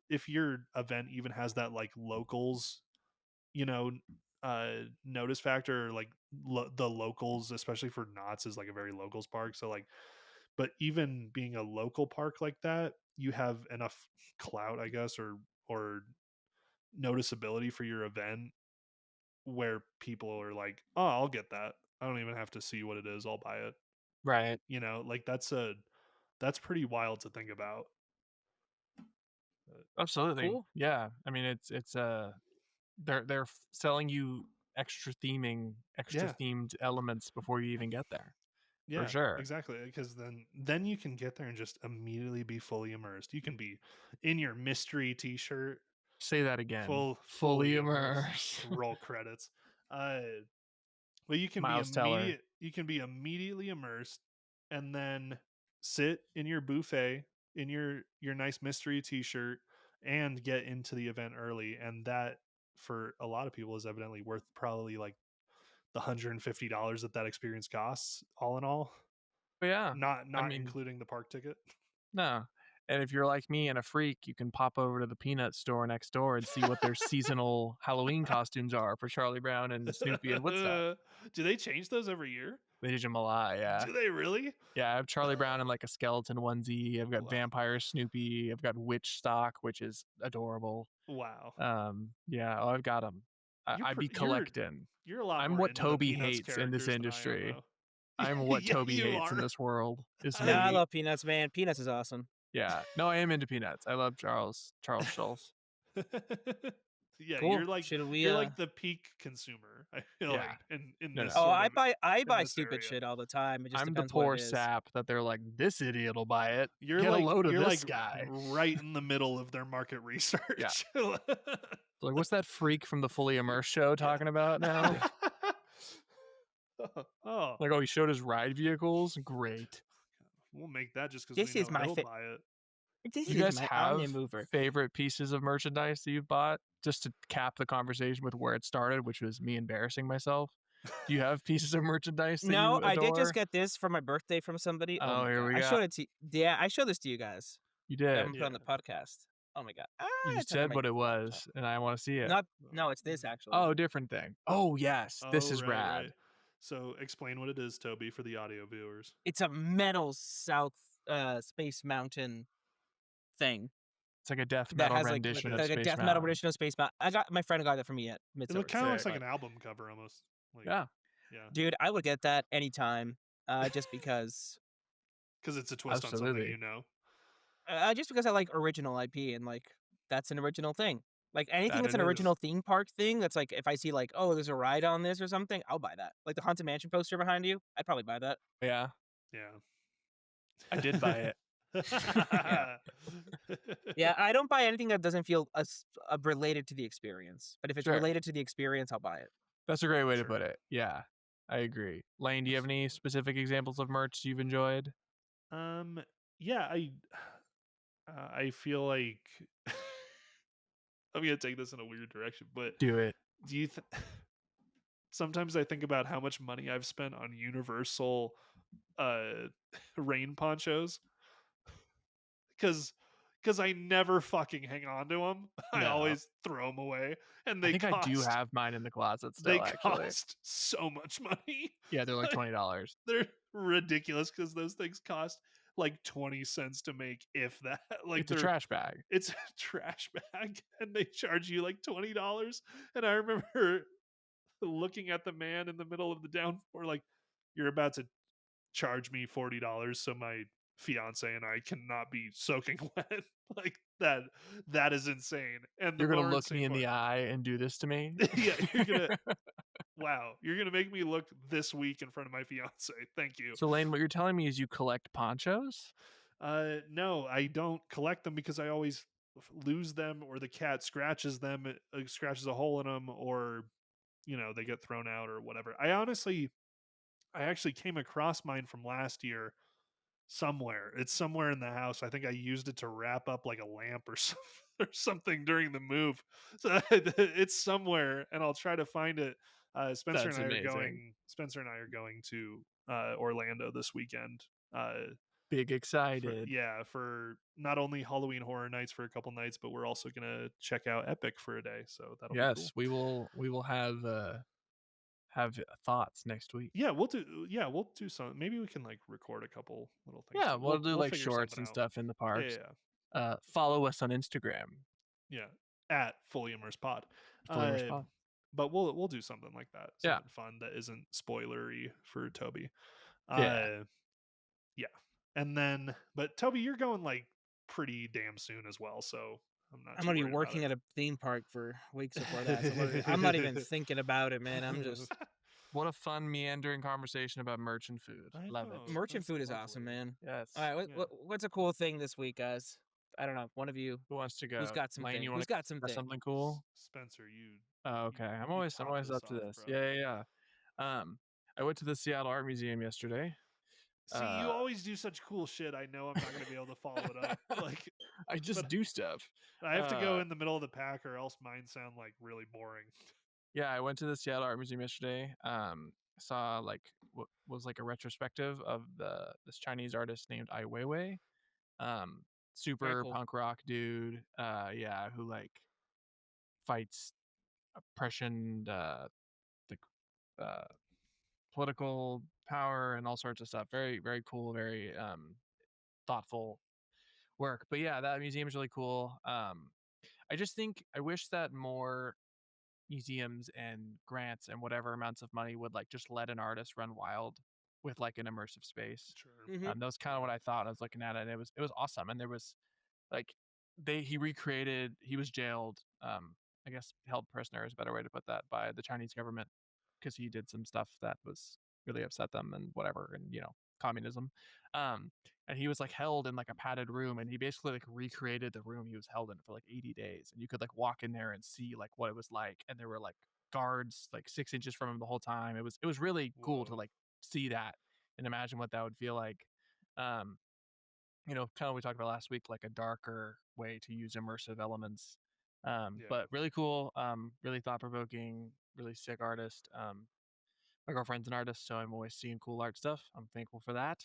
S1: if your event even has that like locals, you know, notice factor, or like the locals, especially for Knott's, is like a very locals park. So like, but even being a local park like that, you have enough clout, I guess, or noticeability for your event where people are like, oh, I'll get that. I don't even have to see what it is. I'll buy it.
S2: Right.
S1: You know, like that's pretty wild to think about. But
S2: Absolutely.
S3: Cool.
S2: Yeah. I mean it's selling you extra
S1: yeah,
S2: themed elements before you even get there. For
S1: yeah,
S2: sure.
S1: exactly. Because then you can get there and just immediately be fully immersed. You can be in your mystery T-shirt,
S2: Say that again. Fully
S1: fully immersed.
S2: immersed.
S1: Roll credits. Uh, but
S2: Miles Teller.
S1: you can be immediately immersed, and then sit in your buffet in your nice mystery T-shirt and get into the event early, and that for a lot of people is evidently worth probably like the $150 that experience costs, all in all,
S2: But yeah. I
S1: not
S2: mean,
S1: including the park ticket.
S2: no. And if you're like me and a freak, you can pop over to the peanut store next door and see what their seasonal Halloween costumes are for Charlie Brown and Snoopy and Woodstock.
S1: Do they change those every year?
S2: They teach them a lot, yeah.
S1: Do they really?
S2: Yeah, I have Charlie Brown in like a skeleton onesie. I've got
S1: Wow.
S2: vampire Snoopy. I've got witch stock, which is adorable.
S1: Wow.
S2: Yeah, oh, I've got them. I'd be collecting.
S1: You're a lot
S2: I'm
S1: more
S2: what
S1: into the
S2: Toby
S1: Peanuts
S2: hates in this
S1: characters than I am,
S2: industry.
S1: though.
S2: I'm what
S1: Yeah,
S2: Toby
S1: you
S2: hates in
S1: are.
S2: this world. Is
S3: No, I
S2: me.
S3: love Peanuts, man. Peanuts is awesome.
S2: Yeah. No, I am into Peanuts. I love Charles Schulz.
S1: Yeah,
S3: Cool. Should we?
S1: you're like the peak consumer. I feel
S2: Yeah.
S1: like in
S2: No,
S1: this
S2: no.
S3: Oh,
S1: sort
S3: I
S1: of
S3: buy
S1: this
S3: stupid
S1: area.
S3: shit all the time. It just
S2: I'm the
S3: depends what
S2: poor
S3: it is.
S2: sap that they're like, this idiot will buy it.
S1: You're
S2: Get
S1: like
S2: a load of
S1: you're
S2: this
S1: like
S2: guy.
S1: right in the middle of their market research.
S2: Like, what's that freak from the Fully Immersed show talking about now?
S1: Oh,
S2: Like, oh, he showed his ride vehicles. Great.
S1: we'll make that just because
S3: This
S1: we
S3: is
S1: know
S3: my
S1: he'll
S3: fa-
S1: buy it.
S3: This
S2: You
S3: is
S2: guys
S3: my
S2: have
S3: Omni mover.
S2: favorite pieces of merchandise that you've bought, just to cap the conversation with where it started, which was me embarrassing myself? Do you have pieces of merchandise that
S3: No,
S2: you
S3: I did just
S2: adore?
S3: get this for my birthday from somebody. Oh,
S2: Oh,
S3: my
S2: here
S3: god!
S2: we
S3: I
S2: go.
S3: showed it to yeah, I showed this to you guys.
S2: You
S3: I'm
S2: did.
S3: gonna put on the podcast. Oh my god!
S2: You
S3: It's under
S2: said
S3: my
S2: what it
S3: laptop.
S2: was, and I want to see it.
S3: No, it's this actually.
S2: Oh, different thing. Oh, yes. This
S1: Oh,
S2: is rad.
S1: right. So explain what it is, Toby, for the audio viewers.
S3: It's a metal South Space Mountain thing
S2: It's like a death
S3: that
S2: metal
S3: has
S2: rendition of
S3: like a
S2: Space
S3: death metal
S2: Mountain.
S3: rendition of Space Mountain. I got my friend got that for me at
S1: It
S3: Midsummer.
S1: kind of looks
S2: Sick.
S1: like an album cover almost. Like,
S2: Yeah.
S1: yeah,
S3: Dude, I would get that anytime. Just because.
S1: because it's a twist on something
S2: Absolutely.
S1: you know.
S3: Just because I like original IP and like that's an original thing. Like anything
S1: That
S3: that's
S1: it
S3: an
S1: is.
S3: original theme park thing, that's like if I see like, oh, there's a ride on this or something, I'll buy that. Like the Haunted Mansion poster behind you, I'd probably buy that.
S2: Yeah.
S1: Yeah.
S2: I did buy it.
S3: Yeah, I don't buy anything that doesn't feel related to the experience. But if it's
S2: Sure.
S3: related to the experience, I'll buy it.
S2: That's a great way
S1: Sure.
S2: to put it. Yeah. I agree. Lane, do you have any specific examples of merch you've enjoyed?
S1: Yeah, I feel like I'm gonna take this in a weird direction, but
S2: Do it.
S1: do you sometimes I think about how much money I've spent on Universal rain ponchos because I never fucking hang on to them. I
S2: No.
S1: always throw them away, and
S2: I
S1: they
S2: think
S1: cost
S2: I do have mine in the closet
S1: they
S2: still, actually.
S1: cost so much money.
S2: Yeah, they're like $20.
S1: They're ridiculous because those things cost like 20 cents to make, if that. Like
S2: It's a trash bag.
S1: It's a trash bag, and they charge you like $20. And I remember looking at the man in the middle of the down floor, like, you're about to charge me $40 so my fiance and I cannot be soaking wet. Like that is insane. And
S2: You're
S1: the
S2: going to
S1: more
S2: look
S1: insane
S2: me in the
S1: part-
S2: eye and do this to me?
S1: Yeah, you're gonna wow, you're gonna make me look this weak in front of my fiance. Thank you.
S2: So, Lane, what you're telling me is you collect ponchos?
S1: No, I don't collect them because I always lose them, or the cat scratches them, scratches a hole in them, or they get thrown out or whatever. I actually came across mine from last year somewhere. It's somewhere in the house. I think I used it to wrap up like a lamp or something, or something during the move. So it's somewhere, and I'll try to find it. Spencer
S2: That's
S1: and I are
S2: amazing.
S1: going. Spencer and I are going to Orlando this weekend.
S2: Big excited.
S1: For not only Halloween Horror Nights for a couple nights, but we're also gonna check out Epic for a day. So that'll be
S2: Yes,
S1: cool.
S2: we will have thoughts next week.
S1: We'll do some. Maybe we can like record a couple little things.
S2: Yeah, we'll do like
S1: figure
S2: shorts
S1: something
S2: and
S1: out.
S2: stuff in the
S1: Yeah,
S2: parks.
S1: yeah,
S2: Follow us on Instagram.
S1: yeah. At Fully Immersed Pod.
S2: Fully Immersed Pod.
S1: But we'll do something like that.
S2: Yeah.
S1: Something fun that isn't spoilery for Toby.
S2: Yeah.
S1: Yeah. And then, but Toby, you're going like pretty damn soon as well, so
S3: I'm gonna be working at a theme park for weeks before that. So I'm not even thinking about it, man. I'm just
S2: What a fun meandering conversation about merch and food.
S1: I
S2: Love
S1: know.
S2: it.
S3: merchant
S1: That's
S3: food is
S1: lovely.
S3: awesome, man.
S2: Yes.
S3: All right,
S1: Yeah.
S3: what's a cool thing this week, guys? I don't know. One of you
S2: Who wants to go?
S3: who's got something?
S2: Lane, you
S3: Who's
S2: want
S3: got
S2: to
S3: something?
S2: something cool?
S1: Spencer, you.
S2: Oh, okay. I'm
S1: you
S2: always
S1: top
S2: up
S1: this
S2: to
S1: off,
S2: this.
S1: bro.
S2: Yeah. I went to the Seattle Art Museum yesterday.
S1: See, you always do such cool shit. I know I'm not going to be able to follow it up. Like,
S2: I just
S1: but
S2: do stuff.
S1: I have to go in the middle of the pack, or else mine sound like really boring.
S2: Yeah, I went to the Seattle Art Museum yesterday. Saw like what was like a retrospective of this Chinese artist named Ai Weiwei. Super
S3: cool.
S2: punk rock dude. Who like fights oppression, political power, and all sorts of stuff. Very, very cool. Very thoughtful work. But yeah, that museum is really cool. I just think I wish that more museums and grants and whatever amounts of money would like just let an artist run wild with like an immersive space.
S1: Sure.
S3: Hmm.
S2: That was kind of what I thought. I was looking at it. And it was awesome, and there was like he was jailed. I guess held prisoner is a better way to put that, by the Chinese government because he did some stuff that was really upset them and whatever, and communism. Um, and he was like held in like a padded room, and he basically like recreated the room he was held in for like 80 days, and you could like walk in there and see like what it was like, and there were like guards like 6 inches from him the whole time. It was really cool to
S1: Whoa.
S2: like see that and imagine what that would feel like. Um, kind of we talked about last week, like a darker way to use immersive elements.
S1: Yeah.
S2: But really cool, really thought provoking, really sick artist. My girlfriend's an artist, so I'm always seeing cool art stuff. I'm thankful for that.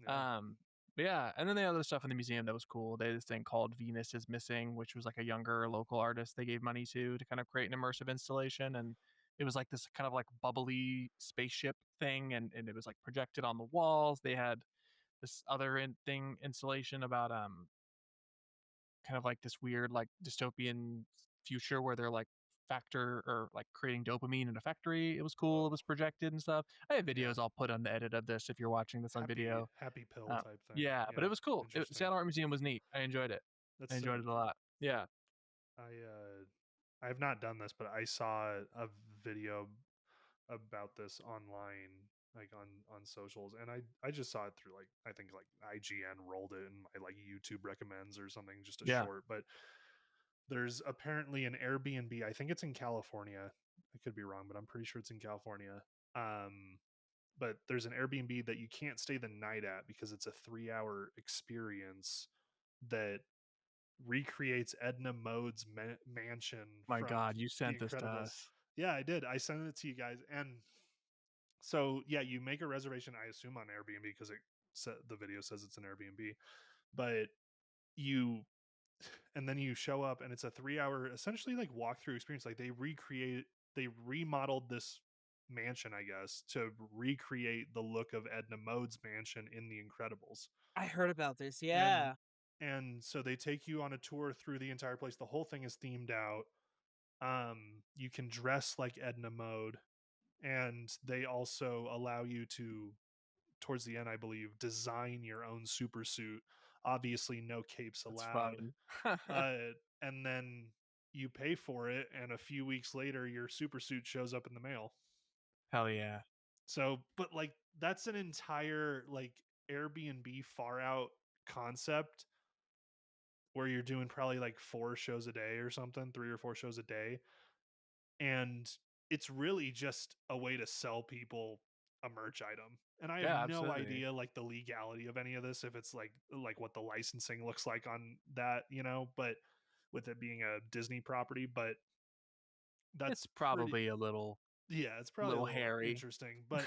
S1: Yeah.
S2: Um, but yeah, and then the other stuff in the museum that was cool. They had this thing called Venus is Missing, which was like a younger local artist they gave money to kind of create an immersive installation. And it was like this kind of like bubbly spaceship thing, and it was like projected on the walls. They had this other installation about kind of like this weird like dystopian future where they're like factor or like creating dopamine in a factory. It was cool. It
S1: Whoa.
S2: was projected and stuff. I have
S1: Yeah.
S2: videos I'll put on the edit of this if you're watching this on video.
S1: Happy pill type thing.
S2: Yeah, but
S1: Yeah.
S2: it was cool.
S1: Interesting.
S2: Seattle Art Museum was neat. I enjoyed it. I
S1: That's
S2: enjoyed
S1: sick.
S2: it a lot. Yeah.
S1: I have not done this, but I saw a video about this online, like on socials, and I just saw it through, like, I think like IGN rolled it in my like YouTube recommends or something, just a
S2: Yeah.
S1: short. But there's apparently an Airbnb. I think it's in California. I could be wrong, but I'm pretty sure it's in California. But there's an Airbnb that you can't stay the night at because it's a 3-hour experience that recreates Edna Mode's mansion
S2: My
S1: from
S2: God, you
S1: The
S2: sent this to
S1: Incredibles.
S2: us.
S1: Yeah, I did. I sent it to you guys, and so yeah, you make a reservation. I assume on Airbnb because the video says it's an Airbnb, but you and then you show up, and it's a 3-hour essentially like walkthrough experience. Like they remodeled this mansion, I guess, to recreate the look of Edna Mode's mansion in The Incredibles.
S3: I heard about this.
S1: and
S3: Yeah.
S1: and so they take you on a tour through the entire place. The whole thing is themed out. You can dress like Edna Mode, and they also allow you to, towards the end I believe, design your own super suit. Obviously no capes
S2: That's
S1: allowed.
S2: fun.
S1: And then you pay for it, and a few weeks later your super suit shows up in the mail.
S2: Hell yeah.
S1: So, but like, that's an entire like Airbnb far out concept where you're doing probably like 4 shows a day or something, 3 or 4 shows a day. And it's really just a way to sell people a merch item. And I have
S2: Yeah,
S1: no
S2: absolutely.
S1: idea like the legality of any of this, if it's like what the licensing looks like on that, but with it being a Disney property. But
S2: It's
S1: that's pretty,
S2: probably a little
S1: yeah, it's probably a
S2: little
S1: little
S2: hairy.
S1: interesting. But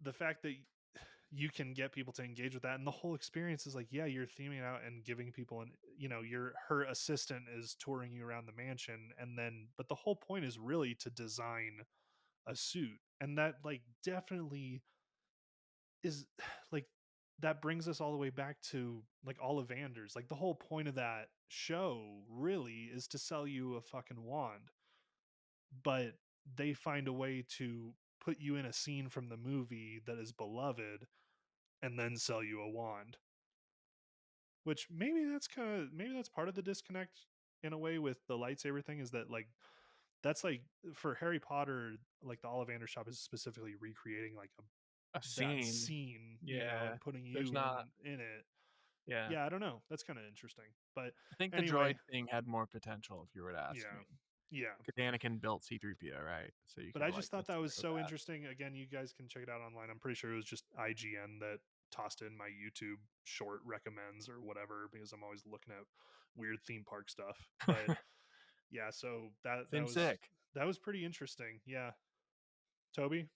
S1: the fact that you can get people to engage with that, and the whole experience is like, yeah, you're theming out and giving people her assistant is touring you around the mansion, and then but the whole point is really to design a suit. And that like definitely is like, that brings us all the way back to like Ollivanders. Like, the whole point of that show really is to sell you a fucking wand, but they find a way to put you in a scene from the movie that is beloved and then sell you a wand. Which maybe that's part of the disconnect in a way with the lightsaber thing, is that like that's like for Harry Potter, like the Ollivander shop is specifically recreating like
S2: A
S1: that
S2: scene.
S1: scene,
S2: Yeah.
S1: and putting
S2: There's
S1: you
S2: not.
S1: in it.
S2: Yeah.
S1: Yeah, I don't know. That's kind of interesting. But
S2: I think the
S1: anyway,
S2: droid thing had more potential, if you were to ask
S1: yeah.
S2: me.
S1: Yeah.
S2: Because Anakin built C-3PO, right? So you
S1: But
S2: could
S1: I
S2: like
S1: just thought
S2: let's
S1: that was
S2: work with
S1: so
S2: that.
S1: interesting. Again, you guys can check it out online. I'm pretty sure it was just IGN that tossed in my YouTube short recommends or whatever, because I'm always looking at weird theme park stuff. But yeah, so
S2: Seems sick.
S1: that was pretty interesting. Yeah. Toby?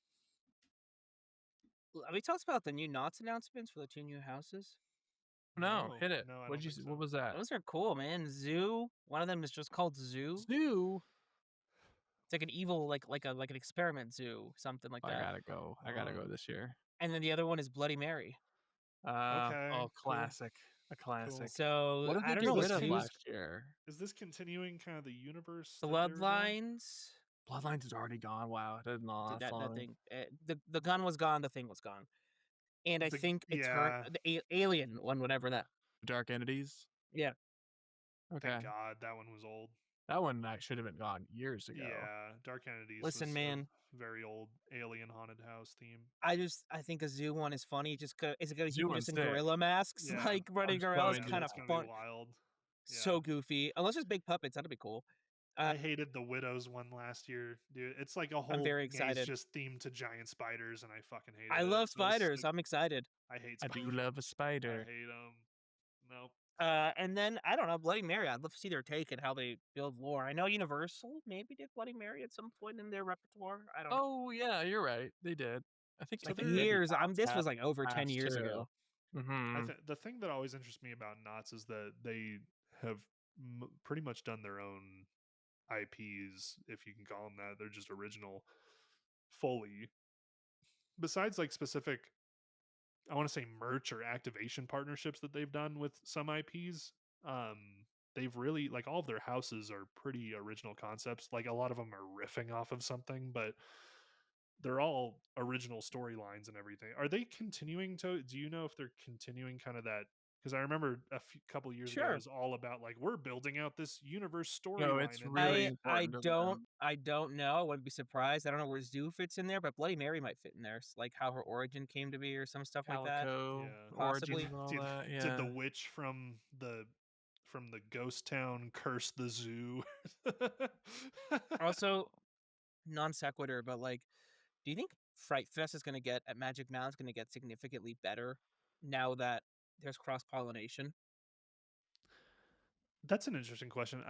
S3: Have we talked about the new Knots announcements for the 2 new houses?
S2: No, hit it.
S1: No, I
S2: What
S1: don't
S2: did you?
S1: think so.
S2: What was that?
S3: Those are cool, man. Zoo. One of them is just called Zoo.
S2: Zoo.
S3: It's like an evil, like an experiment zoo, something like
S2: I
S3: that.
S2: gotta go. I gotta go this year.
S3: And then the other one is Bloody Mary.
S1: Okay,
S2: Oh,
S1: cool.
S2: classic. A classic.
S1: Cool.
S3: So
S2: What did
S3: I
S2: they
S3: don't
S2: get
S3: know
S2: rid
S3: what's
S2: of
S3: news.
S2: last year?
S1: Is this continuing kind of the universe that they were doing?
S3: Bloodlines.
S2: Bloodlines is already gone. Wow, it didn't last
S3: That
S2: long.
S3: thing. The gun was gone. The thing was gone. And I think
S1: Yeah.
S3: the alien one, whatever that.
S2: Dark Entities.
S3: Yeah.
S2: Okay,
S1: Thank God that one was old.
S2: that one should have been gone years ago.
S1: Yeah, Dark Entities
S3: Listen,
S1: was
S3: man.
S1: a very old alien haunted house theme.
S3: I think a zoo one is funny. Just is it gonna be
S2: Zoo
S3: people
S2: one's
S3: just in
S2: sick.
S3: gorilla masks,
S1: Yeah.
S3: like running
S2: so
S3: around? It's
S2: into
S3: kind
S1: It's
S3: of
S1: gonna
S3: fun.
S1: be wild.
S3: So goofy. Unless it's big puppets, that'd be cool.
S1: I hated the Widows one last year, dude. It's like a whole
S3: I'm very
S1: maze
S3: excited.
S1: just themed to giant spiders, and I fucking hated it.
S3: I love
S1: It was
S3: spiders.
S1: sick.
S3: I'm excited.
S1: I hate
S2: I
S1: spiders.
S2: do love a
S1: I
S2: spider.
S1: hate them. Nope.
S3: And then I don't know, Bloody Mary. I'd love to see their take and how they build lore. I know Universal maybe did Bloody Mary at some point in their repertoire. I don't know.
S2: Oh yeah, you're right. They did. I think
S3: Like
S2: they did
S3: years.
S2: Knott's
S3: This
S2: hat
S3: was like over 10
S2: past
S3: years
S2: too.
S3: ago.
S2: Mm-hmm.
S1: The thing that always interests me about Knott's is that they have pretty much done their own IPs, if you can call them that. They're just original fully. Besides like specific, I want to say merch or activation partnerships that they've done with some IPs. They've really like all of their houses are pretty original concepts. Like a lot of them are riffing off of something, but they're all original storylines and everything. Are they continuing to? Do you know if they're continuing kind of that? Because I remember couple years ago, it
S3: Sure.
S1: was all about like we're building out this universe
S2: No,
S1: storyline.
S2: it's
S1: And
S2: really
S3: I
S2: important to them.
S3: don't know. I wouldn't be surprised. I don't know where Zoo fits in there, but Bloody Mary might fit in there. Like how her origin came to be or some stuff like that.
S2: Calico
S1: Yeah.
S3: Possibly.
S2: origins and all
S1: did,
S2: that.
S1: did
S2: Yeah.
S1: the witch from the ghost town curse the zoo?
S3: Also, non sequitur, but like, do you think Fright Fest is going to get at Magic Mountain is going to get significantly better now that there's cross pollination?
S1: That's an interesting question.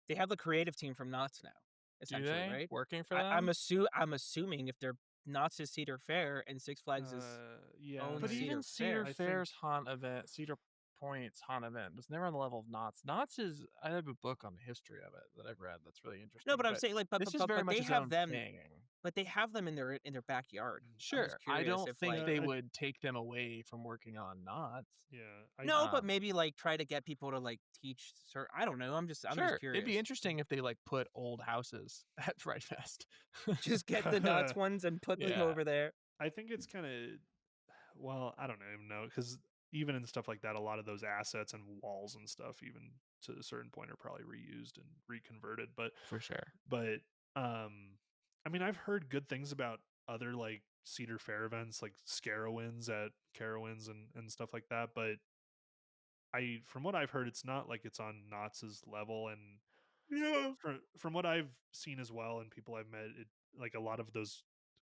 S3: They have the creative team from Knott's now,
S2: Do
S3: essentially,
S2: they
S3: right?
S2: working for
S3: I'm
S2: them?
S3: assuming if they're Knott's is Cedar Fair and Six Flags is
S1: yeah,
S3: own
S2: But
S3: Cedar
S2: even Cedar
S3: Fair.
S1: I
S2: Fair's haunt event, Cedar Point's haunt event was never on the level of Knott's. Knott's is I have a book on the history of it that I've read that's really interesting.
S3: No, but I'm saying like,
S2: this is very much
S3: they
S2: its
S3: have
S2: own
S3: them,
S2: thing.
S3: but they have them in their backyard. I'm
S2: Sure,
S3: just
S2: I
S3: curious
S2: don't
S3: if
S2: think
S3: like
S2: they
S1: I-
S2: would take them away from working on Knott's.
S1: yeah.
S3: no, but
S2: um,
S3: maybe like try to get people to like teach. I don't know. I'm just
S2: Sure,
S3: curious.
S2: it'd be interesting if they like put old houses at Fright Fest.
S3: Just get the Knott's ones and put them
S2: Yeah.
S3: over there.
S1: I think it's kind of, well, I don't even know, because even in stuff like that, a lot of those assets and walls and stuff, even to a certain point, are probably reused and reconverted. But
S2: For sure.
S1: I mean, I've heard good things about other like Cedar Fair events, like Scarowinds at Carowinds and stuff like that. But from what I've heard, it's not like it's on Knott's level. And
S3: Yeah.
S1: from what I've seen as well, and people I've met, like a lot of those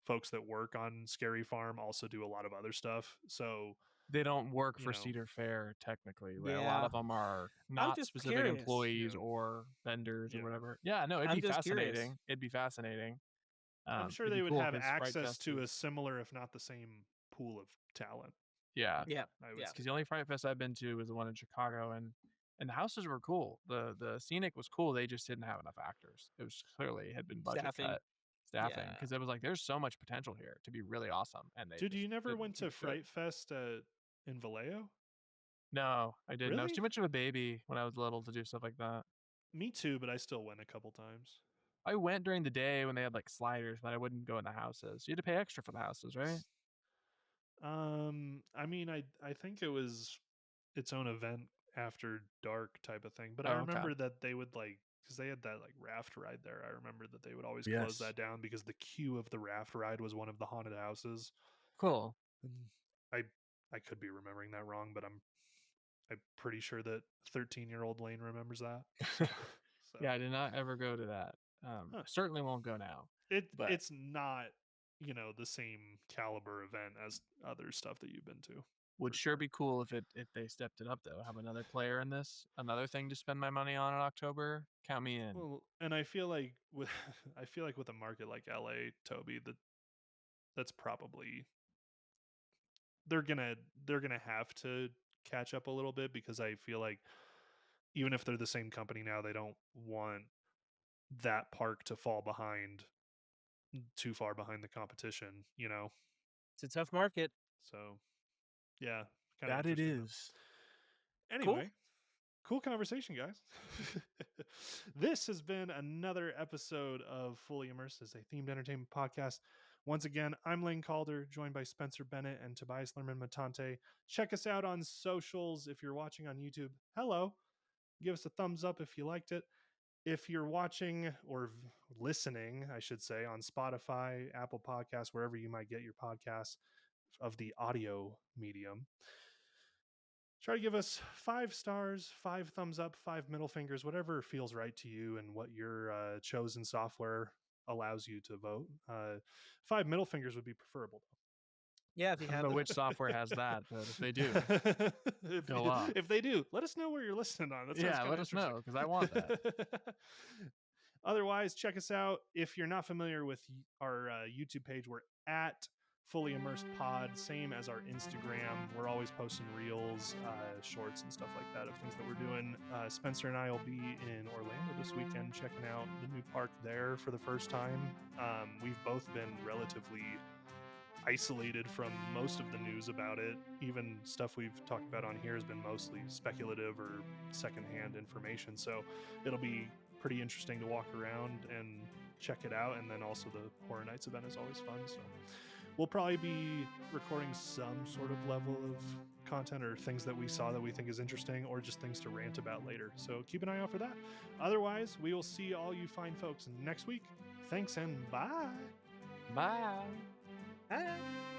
S1: folks that work on Scary Farm also do a lot of other stuff. So
S2: They don't work
S1: You
S2: for
S1: know.
S2: Cedar Fair technically, right? A lot
S3: Yeah.
S2: of them are not
S3: just
S2: specific
S3: curious.
S2: employees
S1: Yeah.
S2: or vendors
S1: Yeah.
S2: or whatever. Yeah, no, it'd
S3: I'm
S2: be
S3: just curious.
S2: fascinating. It'd be fascinating.
S1: I'm sure
S2: it'd
S1: they
S2: be
S1: would
S2: cool
S1: have
S2: 'cause Fright
S1: access
S2: Fest
S1: to a
S2: is-
S1: similar, if not the same, pool of talent.
S2: Yeah,
S3: Yeah.
S1: I would
S3: Yeah.
S1: say.
S2: because the only Fright Fest I've been to was the one in Chicago, and the houses were cool. The scenic was cool. They just didn't have enough actors. It was clearly had been budget
S3: Staffing.
S2: cut, staffing,
S3: Yeah.
S2: because it was like there's so much potential here to be really awesome. And they
S1: Dude, you
S2: just
S1: never
S2: didn't
S1: went to
S2: do it.
S1: Fright Fest in Vallejo?
S2: No, I didn't. I was
S1: Really?
S2: too much of a baby when I was little to do stuff like that.
S1: Me too, but I still went a couple times.
S2: I went during the day when they had like sliders, but I wouldn't go in the houses. You had to pay extra for the houses, right?
S1: I mean, I think it was its own event after dark type of thing, but
S2: Oh,
S1: I
S2: okay.
S1: remember that they would like, because they had that like raft ride there. I remember that they would always close
S2: Yes.
S1: that down because the queue of the raft ride was one of the haunted houses.
S2: Cool.
S1: And I could be remembering that wrong, but I'm pretty sure that 13-year-old Lane remembers that. So,
S2: Yeah, I did not ever go to that.
S1: Huh.
S2: Certainly won't go now. but-
S1: it's not, the same caliber event as other stuff that you've been to.
S2: Would
S1: for
S2: sure be cool if they stepped it up though. Have another player in this, another thing to spend my money on in October. Count me in.
S1: Well, and I feel like with with a market like LA, Toby, that's probably they're gonna have to catch up a little bit, because I feel like even if they're the same company now, they don't want that park to fall behind too far behind the competition,
S3: It's a tough market.
S1: So yeah, Kind of
S2: That it
S1: interesting, though.
S2: is.
S1: Anyway, cool conversation, guys. This has been another episode of Fully Immersed as a themed entertainment podcast. Once again, I'm Lane Calder, joined by Spencer Bennett and Tobias Lerman Matante. Check us out on socials. If you're watching on YouTube, hello. Give us a thumbs up if you liked it. If you're watching or listening, I should say, on Spotify, Apple Podcasts, wherever you might get your podcasts of the audio medium, try to give us 5 stars, 5 thumbs up, 5 middle fingers, whatever feels right to you and what your chosen software allows you to vote. 5 middle fingers would be preferable, though.
S3: Yeah, if you
S2: I don't
S3: have
S2: know
S3: them.
S2: which software has that, but if they do, go off.
S1: If they do, let us know where you're listening on. That sounds
S2: Yeah,
S1: kinda
S2: let us
S1: interesting.
S2: know because I want that.
S1: Otherwise, check us out. If you're not familiar with our YouTube page, we're at Fully Immersed Pod, same as our Instagram. We're always posting reels, shorts, and stuff like that of things that we're doing. Spencer and I will be in Orlando this weekend checking out the new park there for the first time. We've both been relatively isolated from most of the news about it. Even stuff we've talked about on here has been mostly speculative or secondhand information. So it'll be pretty interesting to walk around and check it out. And then also the Horror Nights event is always fun. So we'll probably be recording some sort of level of content or things that we saw that we think is interesting or just things to rant about later. So keep an eye out for that. Otherwise, we will see all you fine folks next week. Thanks and bye.
S2: Bye.
S3: Ah.